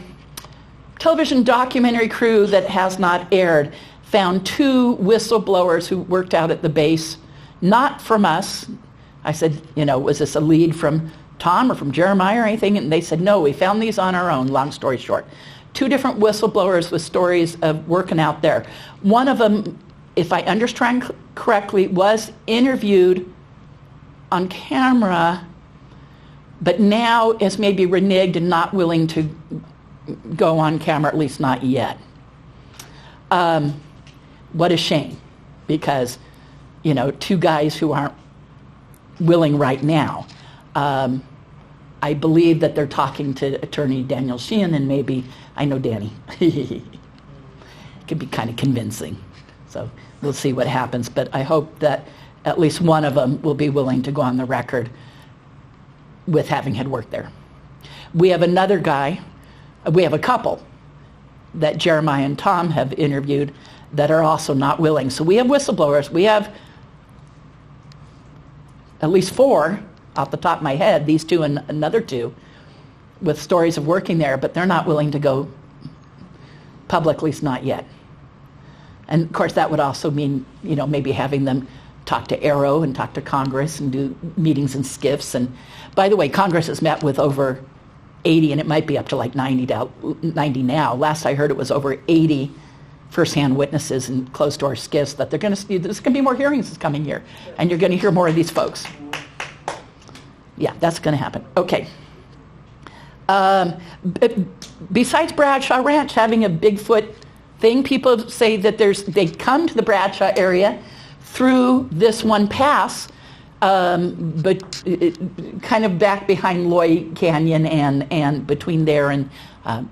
television documentary crew that has not aired found two whistleblowers who worked out at the base, not from us. I said, was this a lead from Tom or from Jeremiah or anything? And they said, no, we found these on our own, long story short. Two different whistleblowers with stories of working out there. One of them, if I understand correctly, was interviewed on camera, but now is maybe reneged and not willing to go on camera, at least not yet. What a shame, because, two guys who aren't willing right now. I believe that they're talking to Attorney Daniel Sheehan, and maybe, I know Danny. It can be kind of convincing. So we'll see what happens, but I hope that at least one of them will be willing to go on the record with having had worked there. We have another guy, we have a couple that Jeremiah and Tom have interviewed that are also not willing. So we have whistleblowers. We have at least 4 off the top of my head, these 2 and another 2, with stories of working there, but they're not willing to go public, at least not yet. And of course that would also mean, maybe having them talk to Arrow and talk to Congress and do meetings in SCIFs. And by the way, Congress has met with over 80, and it might be up to like 90 now. Last I heard it was over 80 first-hand witnesses and closed-door SCIFs that there's going to be more hearings this coming year, and you're going to hear more of these folks. Yeah, that's going to happen. Okay. Besides Bradshaw Ranch having a Bigfoot thing, people say that they come to the Bradshaw area through this one pass, but kind of back behind Loy Canyon and between there and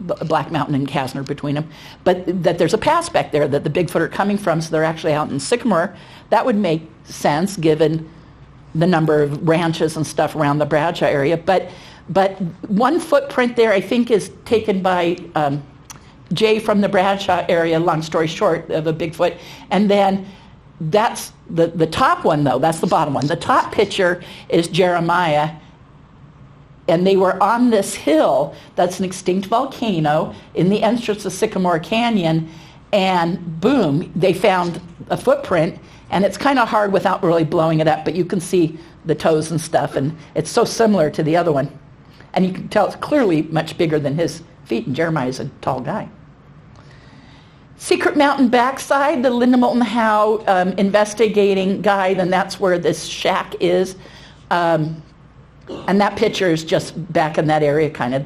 Black Mountain and Kasner between them, but that there's a pass back there that the Bigfoot are coming from, so they're actually out in Sycamore. That would make sense given the number of ranches and stuff around the Bradshaw area, but one footprint there I think is taken by Jay from the Bradshaw area, long story short, of a Bigfoot, and then that's the top one though, that's the bottom one. The top picture is Jeremiah, and they were on this hill that's an extinct volcano in the entrance of Sycamore Canyon, and boom, they found a footprint, and it's kind of hard without really blowing it up, but you can see the toes and stuff, and it's so similar to the other one. And you can tell it's clearly much bigger than his feet, and Jeremiah's a tall guy. Secret Mountain backside, the Linda Moulton Howe investigating guide, and that's where this shack is. And that picture is just back in that area, kind of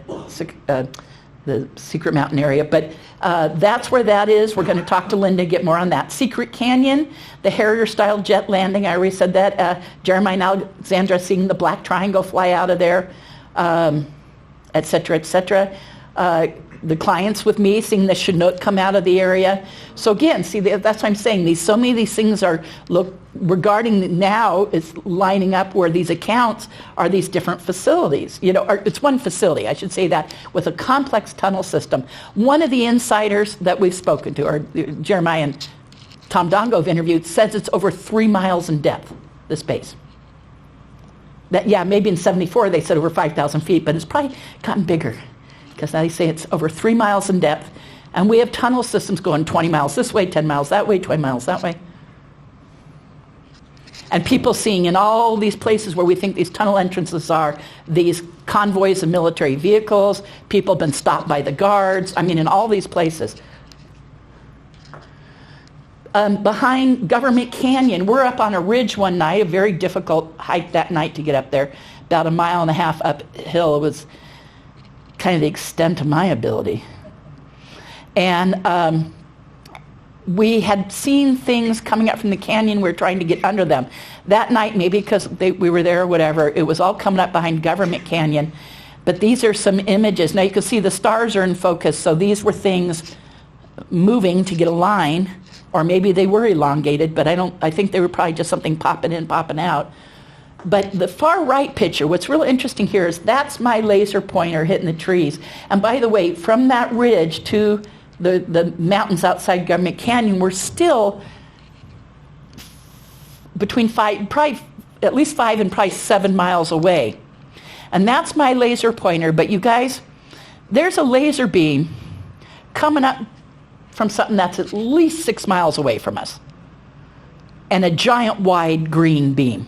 the Secret Mountain area. But that's where that is. We're going to talk to Linda, get more on that. Secret Canyon, the Harrier-style jet landing, I already said that. Jeremiah and Alexandra seeing the black triangle fly out of there, et cetera, et cetera. The clients with me seeing the Chinook come out of the area. So again, see, that's what I'm saying. So many of these things are, regarding now, is lining up where these accounts are these different facilities. Or it's one facility, I should say that, with a complex tunnel system. One of the insiders that we've spoken to, or Jeremiah and Tom Dongo have interviewed, says it's over 3 miles in depth, this base. Maybe in 74 they said over 5,000 feet, but it's probably gotten bigger, because now they say it's over 3 miles in depth, and we have tunnel systems going 20 miles this way, 10 miles that way, 20 miles that way. And people seeing in all these places where we think these tunnel entrances are, these convoys of military vehicles, people have been stopped by the guards, in all these places. Behind Government Canyon, we're up on a ridge one night, a very difficult hike that night to get up there, about 1.5 miles uphill. It was kind of the extent of my ability. And we had seen things coming up from the canyon. We were trying to get under them. That night, maybe because we were there or whatever, it was all coming up behind Government Canyon. But these are some images. Now you can see the stars are in focus, so these were things moving to get a line, or maybe they were elongated, but I think they were probably just something popping in, popping out. But the far right picture, what's real interesting here is that's my laser pointer hitting the trees. And by the way, from that ridge to the mountains outside Government Canyon, we're still between at least 5 and probably 7 miles away. And that's my laser pointer. But you guys, there's a laser beam coming up from something that's at least 6 miles away from us. And a giant wide green beam.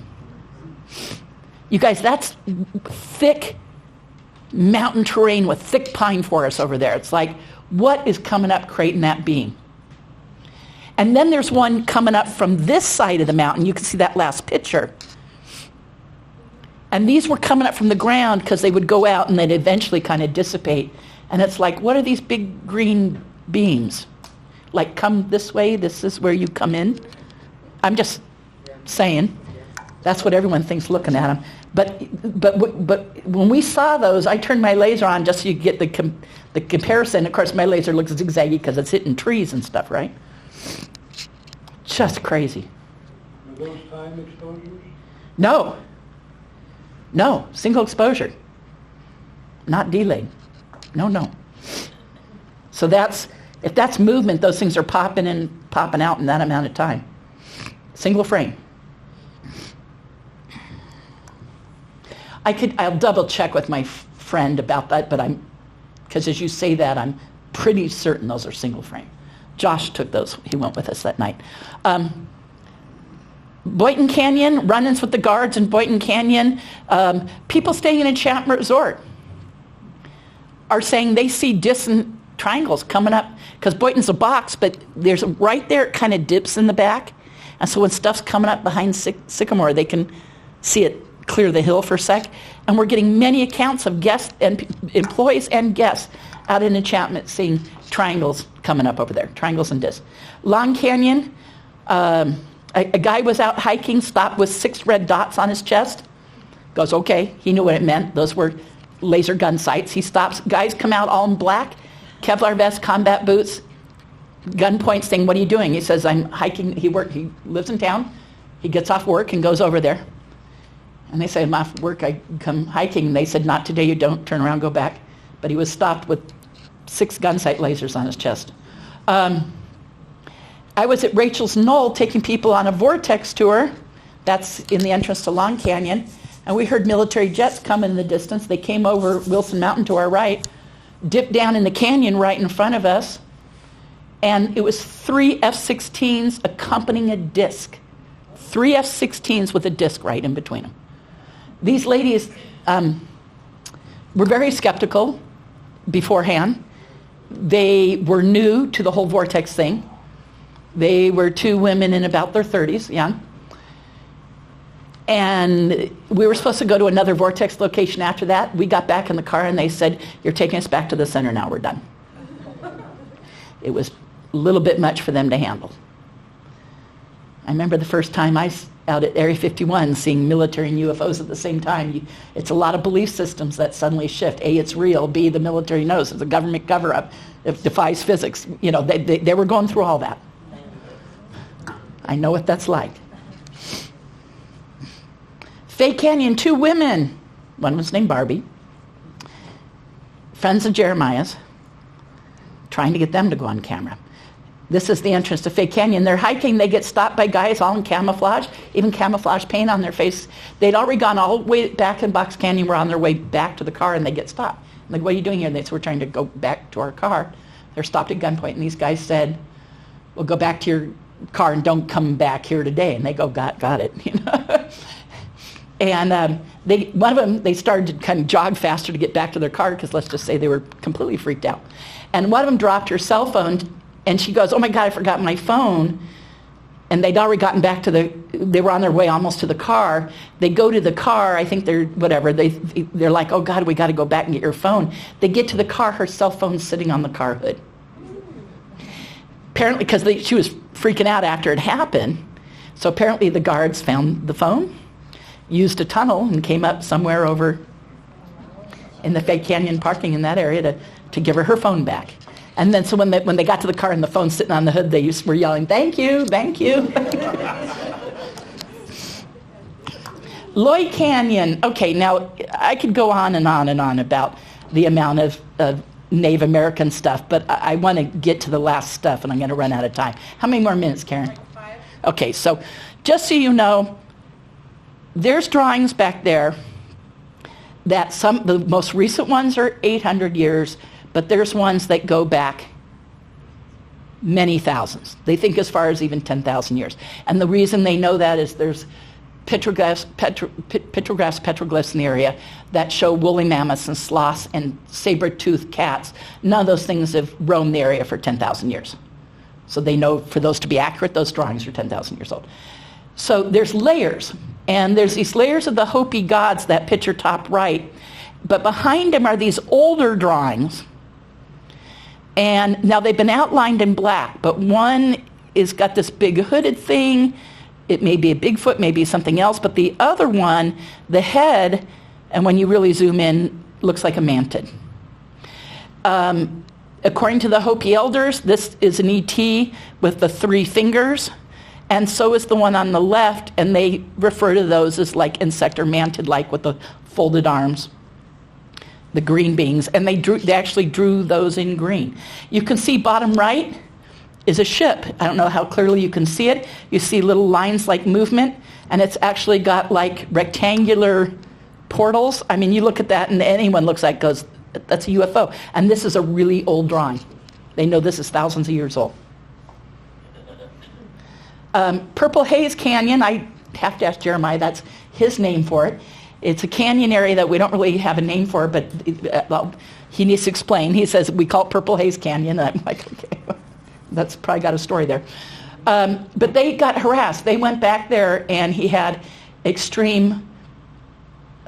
You guys, that's thick mountain terrain with thick pine forests over there. It's like, what is coming up creating that beam? And then there's one coming up from this side of the mountain. You can see that last picture. And these were coming up from the ground because they would go out and then eventually kind of dissipate. And it's like, what are these big green beams? Like, come this way, this is where you come in? I'm just saying. That's what everyone thinks looking at them. But when we saw those, I turned my laser on just so you get the comparison. Of course, my laser looks zigzaggy because it's hitting trees and stuff, right? Just crazy. Are those time exposures? No, single exposure. Not delayed. No. So if that's movement, those things are popping in, popping out in that amount of time. Single frame. I'll double check with my friend about that, but because as you say that, I'm pretty certain those are single frame. Josh took those. He went with us that night. Boynton Canyon, run-ins with the guards in Boynton Canyon. People staying in Enchantment Resort are saying they see distant triangles coming up, because Boynton's a box, but there's right there, it kind of dips in the back. And so when stuff's coming up behind Sycamore, they can see it clear the hill for a sec. And we're getting many accounts of guests and employees and guests out in Enchantment seeing triangles coming up over there, triangles and discs. Long Canyon, a guy was out hiking, stopped with 6 red dots on his chest. Goes, okay, he knew what it meant. Those were laser gun sights. He stops. Guys come out all in black, Kevlar vest, combat boots, gun points saying, what are you doing? He says, I'm hiking. He lives in town. He gets off work and goes over there. And they say, I'm off work, I come hiking. And they said, not today, you don't. Turn around, go back. But he was stopped with 6 gun sight lasers on his chest. I was at Rachel's Knoll taking people on a vortex tour. That's in the entrance to Long Canyon. And we heard military jets come in the distance. They came over Wilson Mountain to our right, dipped down in the canyon right in front of us. And it was 3 F-16s accompanying a disc. 3 F-16s with a disc right in between them. These ladies were very skeptical beforehand. They were new to the whole vortex thing. They were 2 women in about their 30s, young. And we were supposed to go to another vortex location after that. We got back in the car and they said, you're taking us back to the center now, we're done. It was a little bit much for them to handle. I remember the first time I was out at Area 51 seeing military and UFOs at the same time. It's a lot of belief systems that suddenly shift. A, it's real. B, the military knows it's a government cover-up. It defies physics. You know, they were going through all that. I know what that's like. Fay Canyon, 2 women. One was named Barbie. Friends of Jeremiah's. Trying to get them to go on camera. This is the entrance to Fay Canyon. They're hiking. They get stopped by guys all in camouflage, even camouflage paint on their face. They'd already gone all the way back in Box Canyon. We're on their way back to the car, and they get stopped. I'm like, what are you doing here? They said, we're trying to go back to our car. They're stopped at gunpoint, and these guys said, well, go back to your car and don't come back here today. And they go, got it. You know? And one of them, they started to kind of jog faster to get back to their car because let's just say they were completely freaked out. And one of them dropped her cell phone, and she goes, oh my God, I forgot my phone. And they'd already gotten back to they were on their way almost to the car. They go to the car, I think they're like, oh God, we got to go back and get your phone. They get to the car, her cell phone's sitting on the car hood. Apparently, because she was freaking out after it happened. So apparently the guards found the phone, used a tunnel, and came up somewhere over in the Fay Canyon parking in that area to give her phone back. And then so when they got to the car and the phone's sitting on the hood, they were yelling, thank you, thank you. Lloyd Canyon. Okay, now I could go on and on and on about the amount of Native American stuff, but I want to get to the last stuff, and I'm going to run out of time. How many more minutes, Karen? Like 5. Okay, so just so you know, there's drawings back there that the most recent ones are 800 years, but there's ones that go back many thousands. They think as far as even 10,000 years. And the reason they know that is there's petroglyphs in the area that show woolly mammoths and sloths and saber-toothed cats. None of those things have roamed the area for 10,000 years. So they know for those to be accurate, those drawings are 10,000 years old. So there's layers, and there's these layers of the Hopi gods, that picture top right, but behind them are these older drawings. And now they've been outlined in black, but one is got this big hooded thing. It may be a Bigfoot, maybe something else, but the other one, the head, and when you really zoom in, looks like a mantid. According to the Hopi elders, this is an ET with the 3 fingers, and so is the one on the left, and they refer to those as like insect or mantid-like with the folded arms, the green beings, and they actually drew those in green. You can see bottom right is a ship. I don't know how clearly you can see it. You see little lines like movement, and it's actually got like rectangular portals. I mean, you look at that and anyone looks at it goes, that's a UFO. And this is a really old drawing. They know this is thousands of years old. Purple Haze Canyon, I have to ask Jeremiah, that's his name for it. It's a canyon area that we don't really have a name for, but well, he needs to explain. He says, we call it Purple Haze Canyon. And I'm like, okay, that's probably got a story there. But they got harassed. They went back there, and he had extreme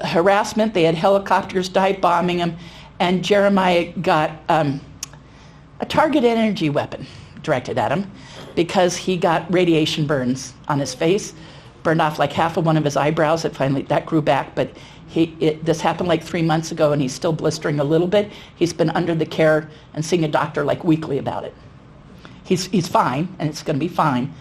harassment. They had helicopters dive bombing him, and Jeremiah got a targeted energy weapon directed at him because he got radiation burns on his face, burned off like half of one of his eyebrows. That grew back, but this happened like 3 months ago, and he's still blistering a little bit. He's been under the care and seeing a doctor like weekly about it. He's fine, and it's going to be fine,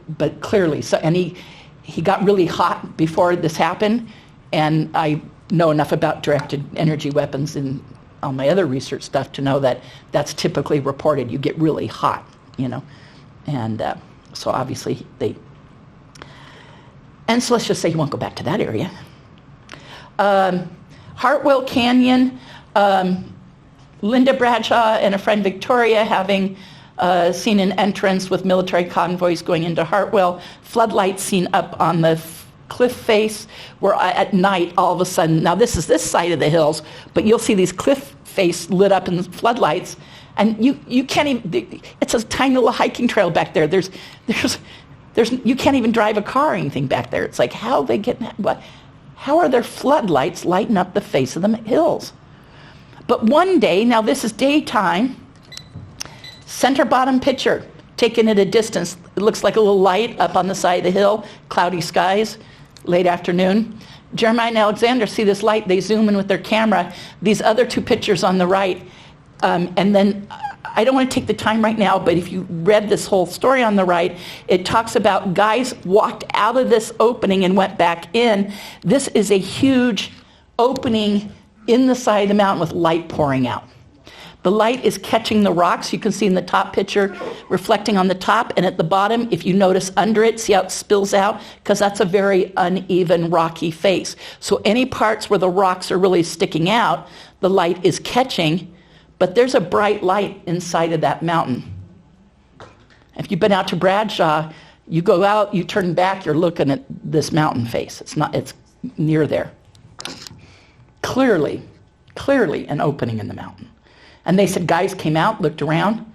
but clearly, and he got really hot before this happened, and I know enough about directed energy weapons and all my other research stuff to know that that's typically reported. You get really hot, and so obviously and so let's just say he won't go back to that area. Hartwell Canyon, Linda Bradshaw and a friend Victoria having seen an entrance with military convoys going into Hartwell, floodlights seen up on the cliff face, where at night all of a sudden, now this is this side of the hills, but you'll see these cliff face lit up in floodlights, and you can't even, it's a tiny little hiking trail back there. There's you can't even drive a car or anything back there. It's like, how are there floodlights lighting up the face of the hills? But one day, now this is daytime, center bottom picture, taken at a distance. It looks like a little light up on the side of the hill, cloudy skies, late afternoon. Jeremiah and Alexander see this light. They zoom in with their camera. These other 2 pictures on the right. And then I don't want to take the time right now, but if you read this whole story on the right, it talks about guys walked out of this opening and went back in. This is a huge opening in the side of the mountain with light pouring out. The light is catching the rocks. You can see in the top picture reflecting on the top, and at the bottom, if you notice under it, see how it spills out? Because that's a very uneven, rocky face. So any parts where the rocks are really sticking out, the light is catching, but there's a bright light inside of that mountain. If you've been out to Bradshaw, you go out, you turn back, you're looking at this mountain face. It's near there. Clearly an opening in the mountain. And they said guys came out, looked around,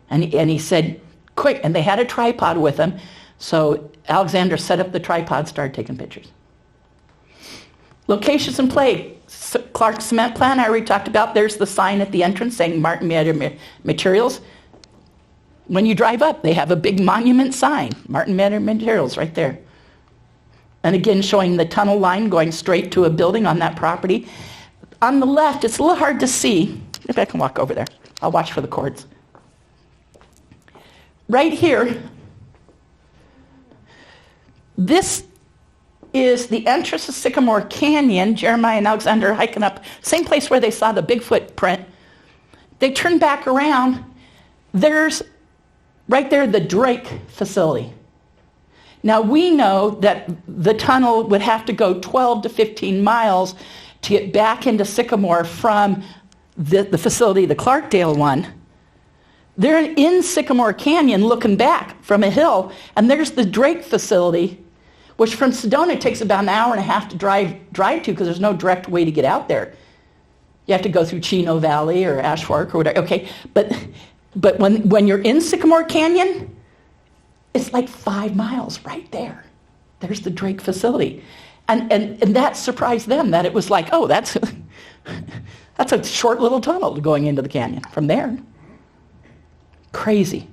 and he said, quick, and they had a tripod with them. So Alexander set up the tripod, started taking pictures. Locations and play. Clark Cement Plant, I already talked about. There's the sign at the entrance saying Martin Materials. When you drive up, they have a big monument sign, Martin Materials, right there. And again, showing the tunnel line going straight to a building on that property. On the left, it's a little hard to see. If I can walk over there, I'll watch for the cords. Right here, this is the entrance to Sycamore Canyon. Jeremiah and Alexander are hiking up, same place where they saw the Bigfoot print. They turn back around. There's right there the Drake facility. Now we know that the tunnel would have to go 12 to 15 miles to get back into Sycamore from the facility, the Clarkdale one. They're in Sycamore Canyon looking back from a hill, and there's the Drake facility, which from Sedona takes about an hour and a half to drive to because there's no direct way to get out there. You have to go through Chino Valley or Ash Fork or whatever. Okay, but when you're in Sycamore Canyon, it's like 5 miles right there. There's the Drake facility. And that surprised them, that it was like, oh, that's a short little tunnel going into the canyon from there. Crazy.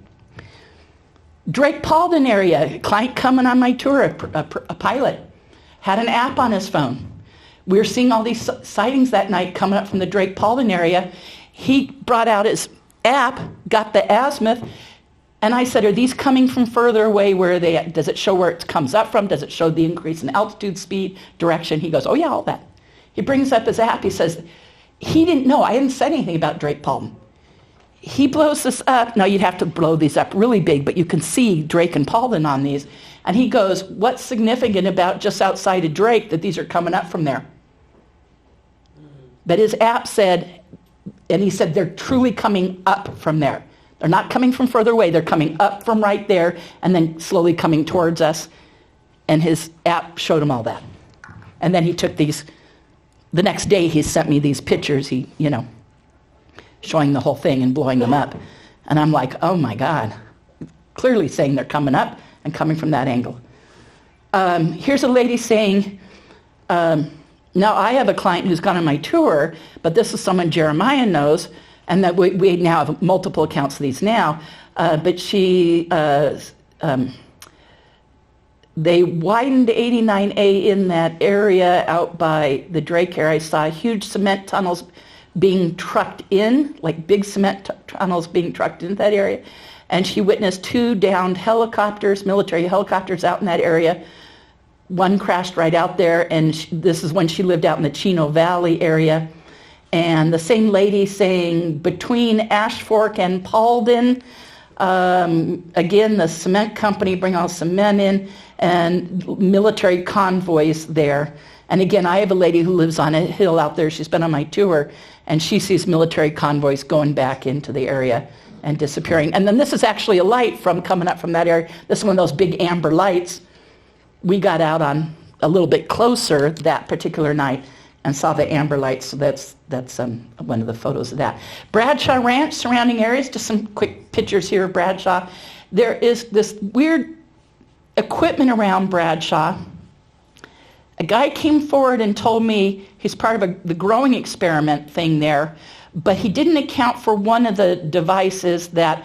Drake Paulden area, a client coming on my tour, a pilot, had an app on his phone. We were seeing all these sightings that night coming up from the Drake Paulden area. He brought out his app, got the azimuth, and I said, are these coming from further away? Does it show where it comes up from? Does it show the increase in altitude, speed, direction? He goes, oh yeah, all that. He brings up his app. He says, he didn't know. I hadn't said anything about Drake Paulden. He blows this up. Now you'd have to blow these up really big, but you can see Drake and Paulden on these. And he goes, what's significant about just outside of Drake that these are coming up from there? But his app said, and he said, they're truly coming up from there. They're not coming from further away. They're coming up from right there and then slowly coming towards us. And his app showed him all that. And then he took these, the next day he sent me these pictures, showing the whole thing and blowing them up. And I'm like, oh my God. Clearly saying they're coming up and coming from that angle. Here's a lady saying, now I have a client who's gone on my tour, but this is someone Jeremiah knows, and that we now have multiple accounts of these now, but they widened 89A in that area out by the Drake area. I saw huge cement tunnels being trucked in, like big cement tunnels being trucked into that area. And she witnessed 2 downed helicopters, military helicopters out in that area. One crashed right out there, and this is when she lived out in the Chino Valley area. And the same lady saying between Ash Fork and Paulden, again, the cement company bring all cement in, and military convoys there. And again, I have a lady who lives on a hill out there. She's been on my tour, and she sees military convoys going back into the area and disappearing. And then this is actually a light from coming up from that area. This is one of those big amber lights. We got out on a little bit closer that particular night and saw the amber lights. So that's one of the photos of that. Bradshaw Ranch, surrounding areas, just some quick pictures here of Bradshaw. There is this weird equipment around Bradshaw. A guy came forward and told me he's part of the growing experiment thing there, but he didn't account for one of the devices that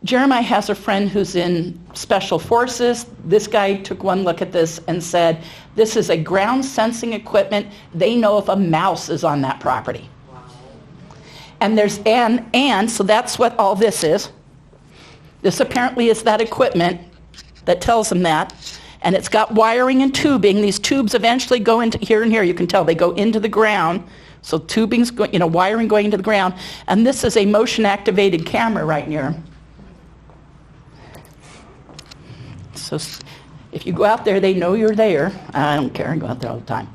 Jeremiah has a friend who's in special forces. This guy took one look at this and said, this is a ground sensing equipment. They know if a mouse is on that property. Wow. And so that's what all this is. This apparently is that equipment that tells them that. And it's got wiring and tubing. These tubes eventually go into here and here. You can tell they go into the ground. So tubing's wiring going into the ground. And this is a motion activated camera right near them. So if you go out there, they know you're there. I don't care. I go out there all the time.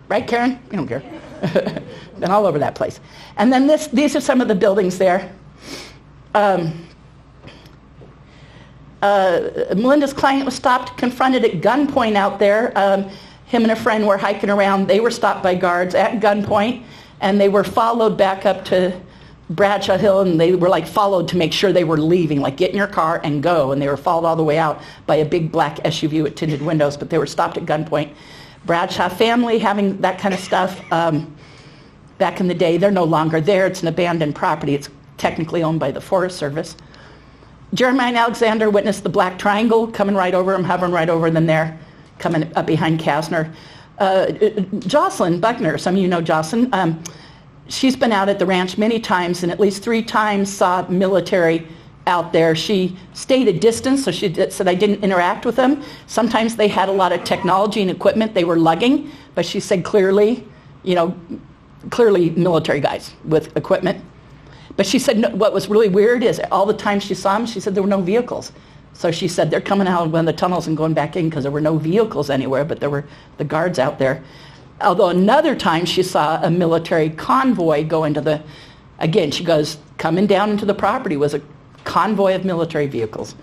Right, Karen? You don't care. Been all over that place. And then these are some of the buildings there. Melinda's client was stopped, confronted at gunpoint out there. Him and a friend were hiking around. They were stopped by guards at gunpoint, and they were followed back up to Bradshaw Hill, and they were followed to make sure they were leaving, get in your car and go. And they were followed all the way out by a big black SUV with tinted windows, but they were stopped at gunpoint. Bradshaw family having that kind of stuff. Back in the day, they're no longer there. It's an abandoned property. It's technically owned by the Forest Service. Jeremiah and Alexander witnessed the black triangle coming right over them, hovering right over them there, coming up behind Kasner. Jocelyn Buckner, some of you know Jocelyn, she's been out at the ranch many times, and at least 3 times saw military out there. She stayed a distance, so she said I didn't interact with them. Sometimes they had a lot of technology and equipment they were lugging, but she said clearly military guys with equipment. But she said what was really weird is all the time she saw them, she said there were no vehicles. So she said they're coming out of one of the tunnels and going back in because there were no vehicles anywhere, but there were the guards out there. Although another time she saw a military convoy go into the, again, she goes, coming down into the property was a convoy of military vehicles.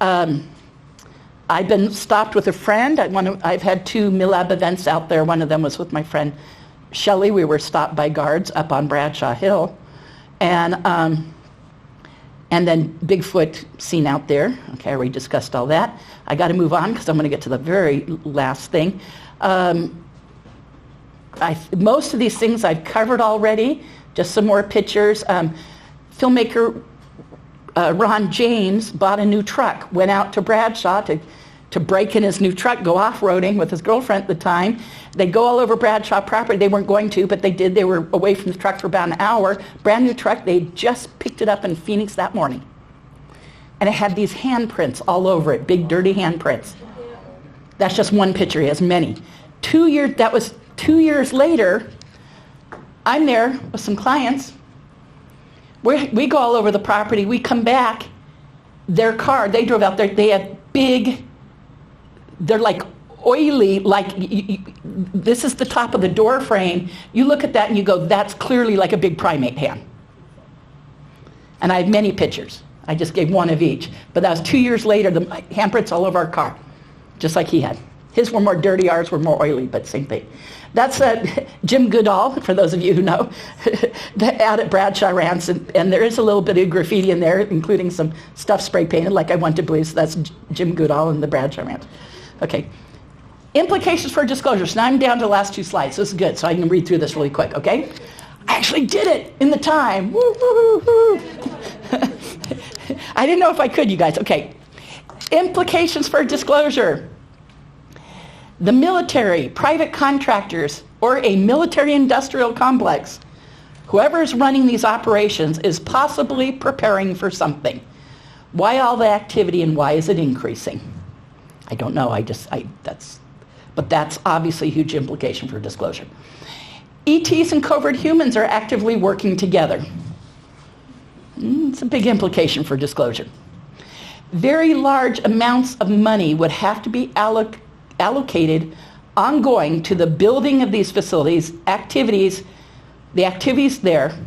I've been stopped with a friend. I've had 2 MILAB events out there. One of them was with my friend Shelley. We were stopped by guards up on Bradshaw Hill. And then Bigfoot seen out there. Okay, I already discussed all that. I got to move on because I'm going to get to the very last thing. Most of these things I've covered already. Just some more pictures. Filmmaker Ron James bought a new truck, went out to Bradshaw to break in his new truck, go off-roading with his girlfriend at the time. They go all over Bradshaw property. They weren't going to, but they did. They were away from the truck for about an hour. Brand new truck. They just picked it up in Phoenix that morning. And it had these handprints all over it, big dirty handprints. That's just one picture. He has many. That was 2 years later. I'm there with some clients. We go all over the property. We come back. Their car, they drove out there. They had big, they're like oily, this is the top of the door frame. You look at that and you go, that's clearly like a big primate hand. And I have many pictures. I just gave one of each. But that was 2 years later, the handprints all over our car, just like he had. His were more dirty, ours were more oily, but same thing. That's Jim Goodall, for those of you who know, out at Bradshaw Ranch, and there is a little bit of graffiti in there, including some stuff spray painted, like I want to believe, so that's Jim Goodall and the Bradshaw Ranch. Okay. Implications for disclosure. So now I'm down to the last 2 slides. This is good, so I can read through this really quick, okay? I actually did it in the time. Woo, woo, woo. I didn't know if I could, you guys. Okay. Implications for disclosure. The military, private contractors, or a military-industrial complex, whoever is running these operations is possibly preparing for something. Why all the activity and why is it increasing? I don't know. But that's obviously a huge implication for disclosure. ETs and covert humans are actively working together. It's a big implication for disclosure. Very large amounts of money would have to be allocated ongoing to the building of these facilities, the activities there,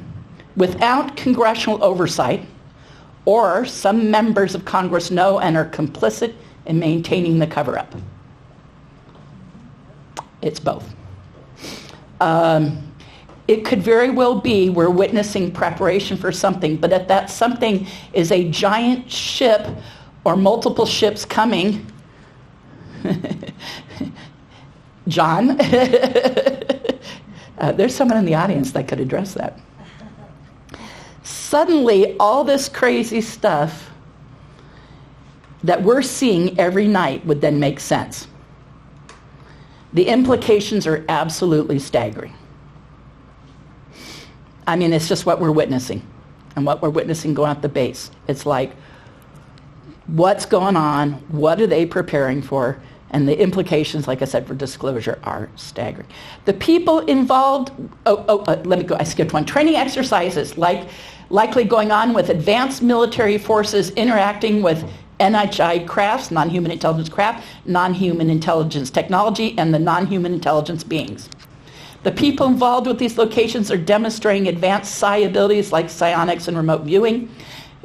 without congressional oversight, or some members of Congress know and are complicit in maintaining the cover-up. It's both. It could very well be we're witnessing preparation for something, but if that something is a giant ship or multiple ships coming, John, there's someone in the audience that could address that. Suddenly, all this crazy stuff that we're seeing every night would then make sense. The implications are absolutely staggering. I mean, it's just what we're witnessing, and what we're witnessing going at the base. It's like, what's going on? What are they preparing for? And the implications, like I said, for disclosure are staggering. The people involved, I skipped one. Training exercises, likely going on with advanced military forces interacting with NHI crafts, non-human intelligence craft, non-human intelligence technology, and the non-human intelligence beings. The people involved with these locations are demonstrating advanced psi abilities like psionics and remote viewing.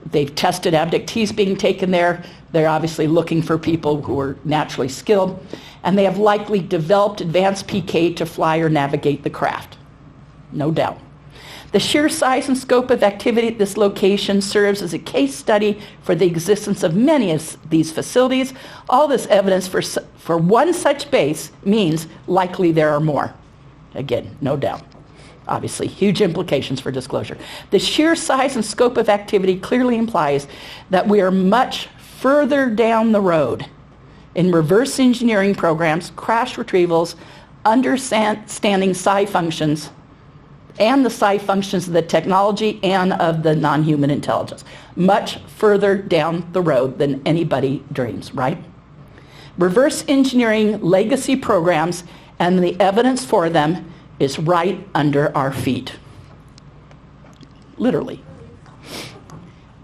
They've tested abductees being taken there. They're obviously looking for people who are naturally skilled. And they have likely developed advanced PK to fly or navigate the craft. No doubt. The sheer size and scope of activity at this location serves as a case study for the existence of many of these facilities. All this evidence for one such base means likely there are more. Again, no doubt. Obviously, huge implications for disclosure. The sheer size and scope of activity clearly implies that we are much further down the road in reverse engineering programs, crash retrievals, understanding psi functions, and the psi functions of the technology and of the non-human intelligence. Much further down the road than anybody dreams, right? Reverse engineering legacy programs and the evidence for them is right under our feet. Literally.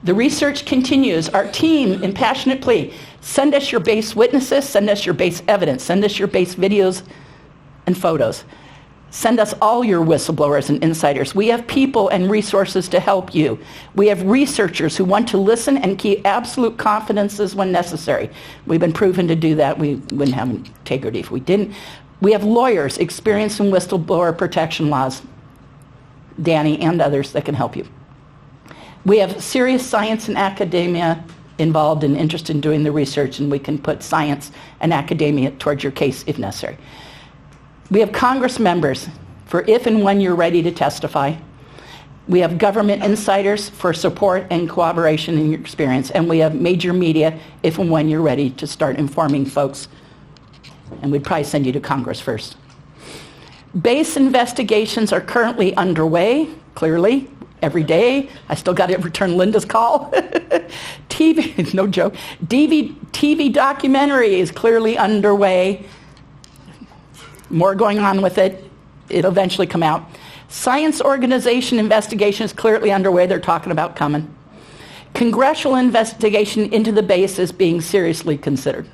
The research continues. Our team, in passionate plea, send us your base witnesses, send us your base evidence, send us your base videos and photos. Send us all your whistleblowers and insiders. We have people and resources to help you. We have researchers who want to listen and keep absolute confidences when necessary. We've been proven to do that. We wouldn't have integrity if we didn't. We have lawyers experienced in whistleblower protection laws, Danny and others that can help you. We have serious science and academia involved and interested in doing the research, and we can put science and academia towards your case if necessary. We have Congress members for if and when you're ready to testify. We have government insiders for support and cooperation in your experience. And we have major media if and when you're ready to start informing folks. And we'd probably send you to Congress first. Base investigations are currently underway, clearly, every day. I still got to return Linda's call. TV, no joke. TV documentary is clearly underway. More going on with it. It'll eventually come out. Science organization investigation is clearly underway. They're talking about coming. Congressional investigation into the base is being seriously considered.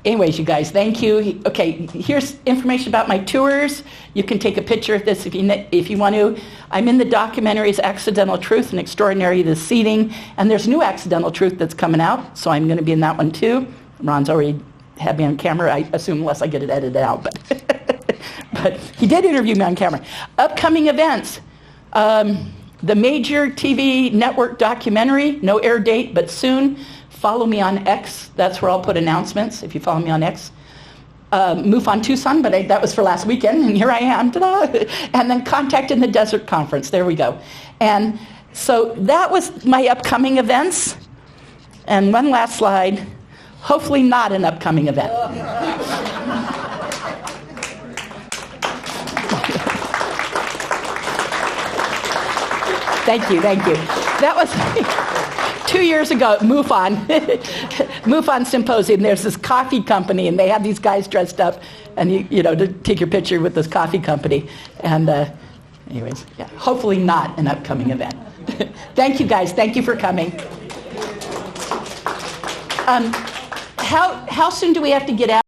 Anyways, you guys, thank you. Okay, here's information about my tours. You can take a picture of this if you want to. I'm in the documentaries Accidental Truth and Extraordinary Deceiving, and there's new Accidental Truth that's coming out, so I'm going to be in that one too. Ron's already had me on camera, I assume, unless I get it edited out. But he did interview me on camera. Upcoming events. The major TV network documentary, no air date, but soon. Follow me on X. That's where I'll put announcements, if you follow me on X. Mufon Tucson, but that was for last weekend, and here I am. Ta-da! And then Contact in the Desert Conference. There we go. And so that was my upcoming events. And one last slide. Hopefully not an upcoming event. Thank you. That was 2 years ago at MUFON. MUFON Symposium. There's this coffee company, and they have these guys dressed up, and you know, to take your picture with this coffee company. And anyways, yeah, hopefully not an upcoming event. Thank you, guys. Thank you for coming. How soon do we have to get out?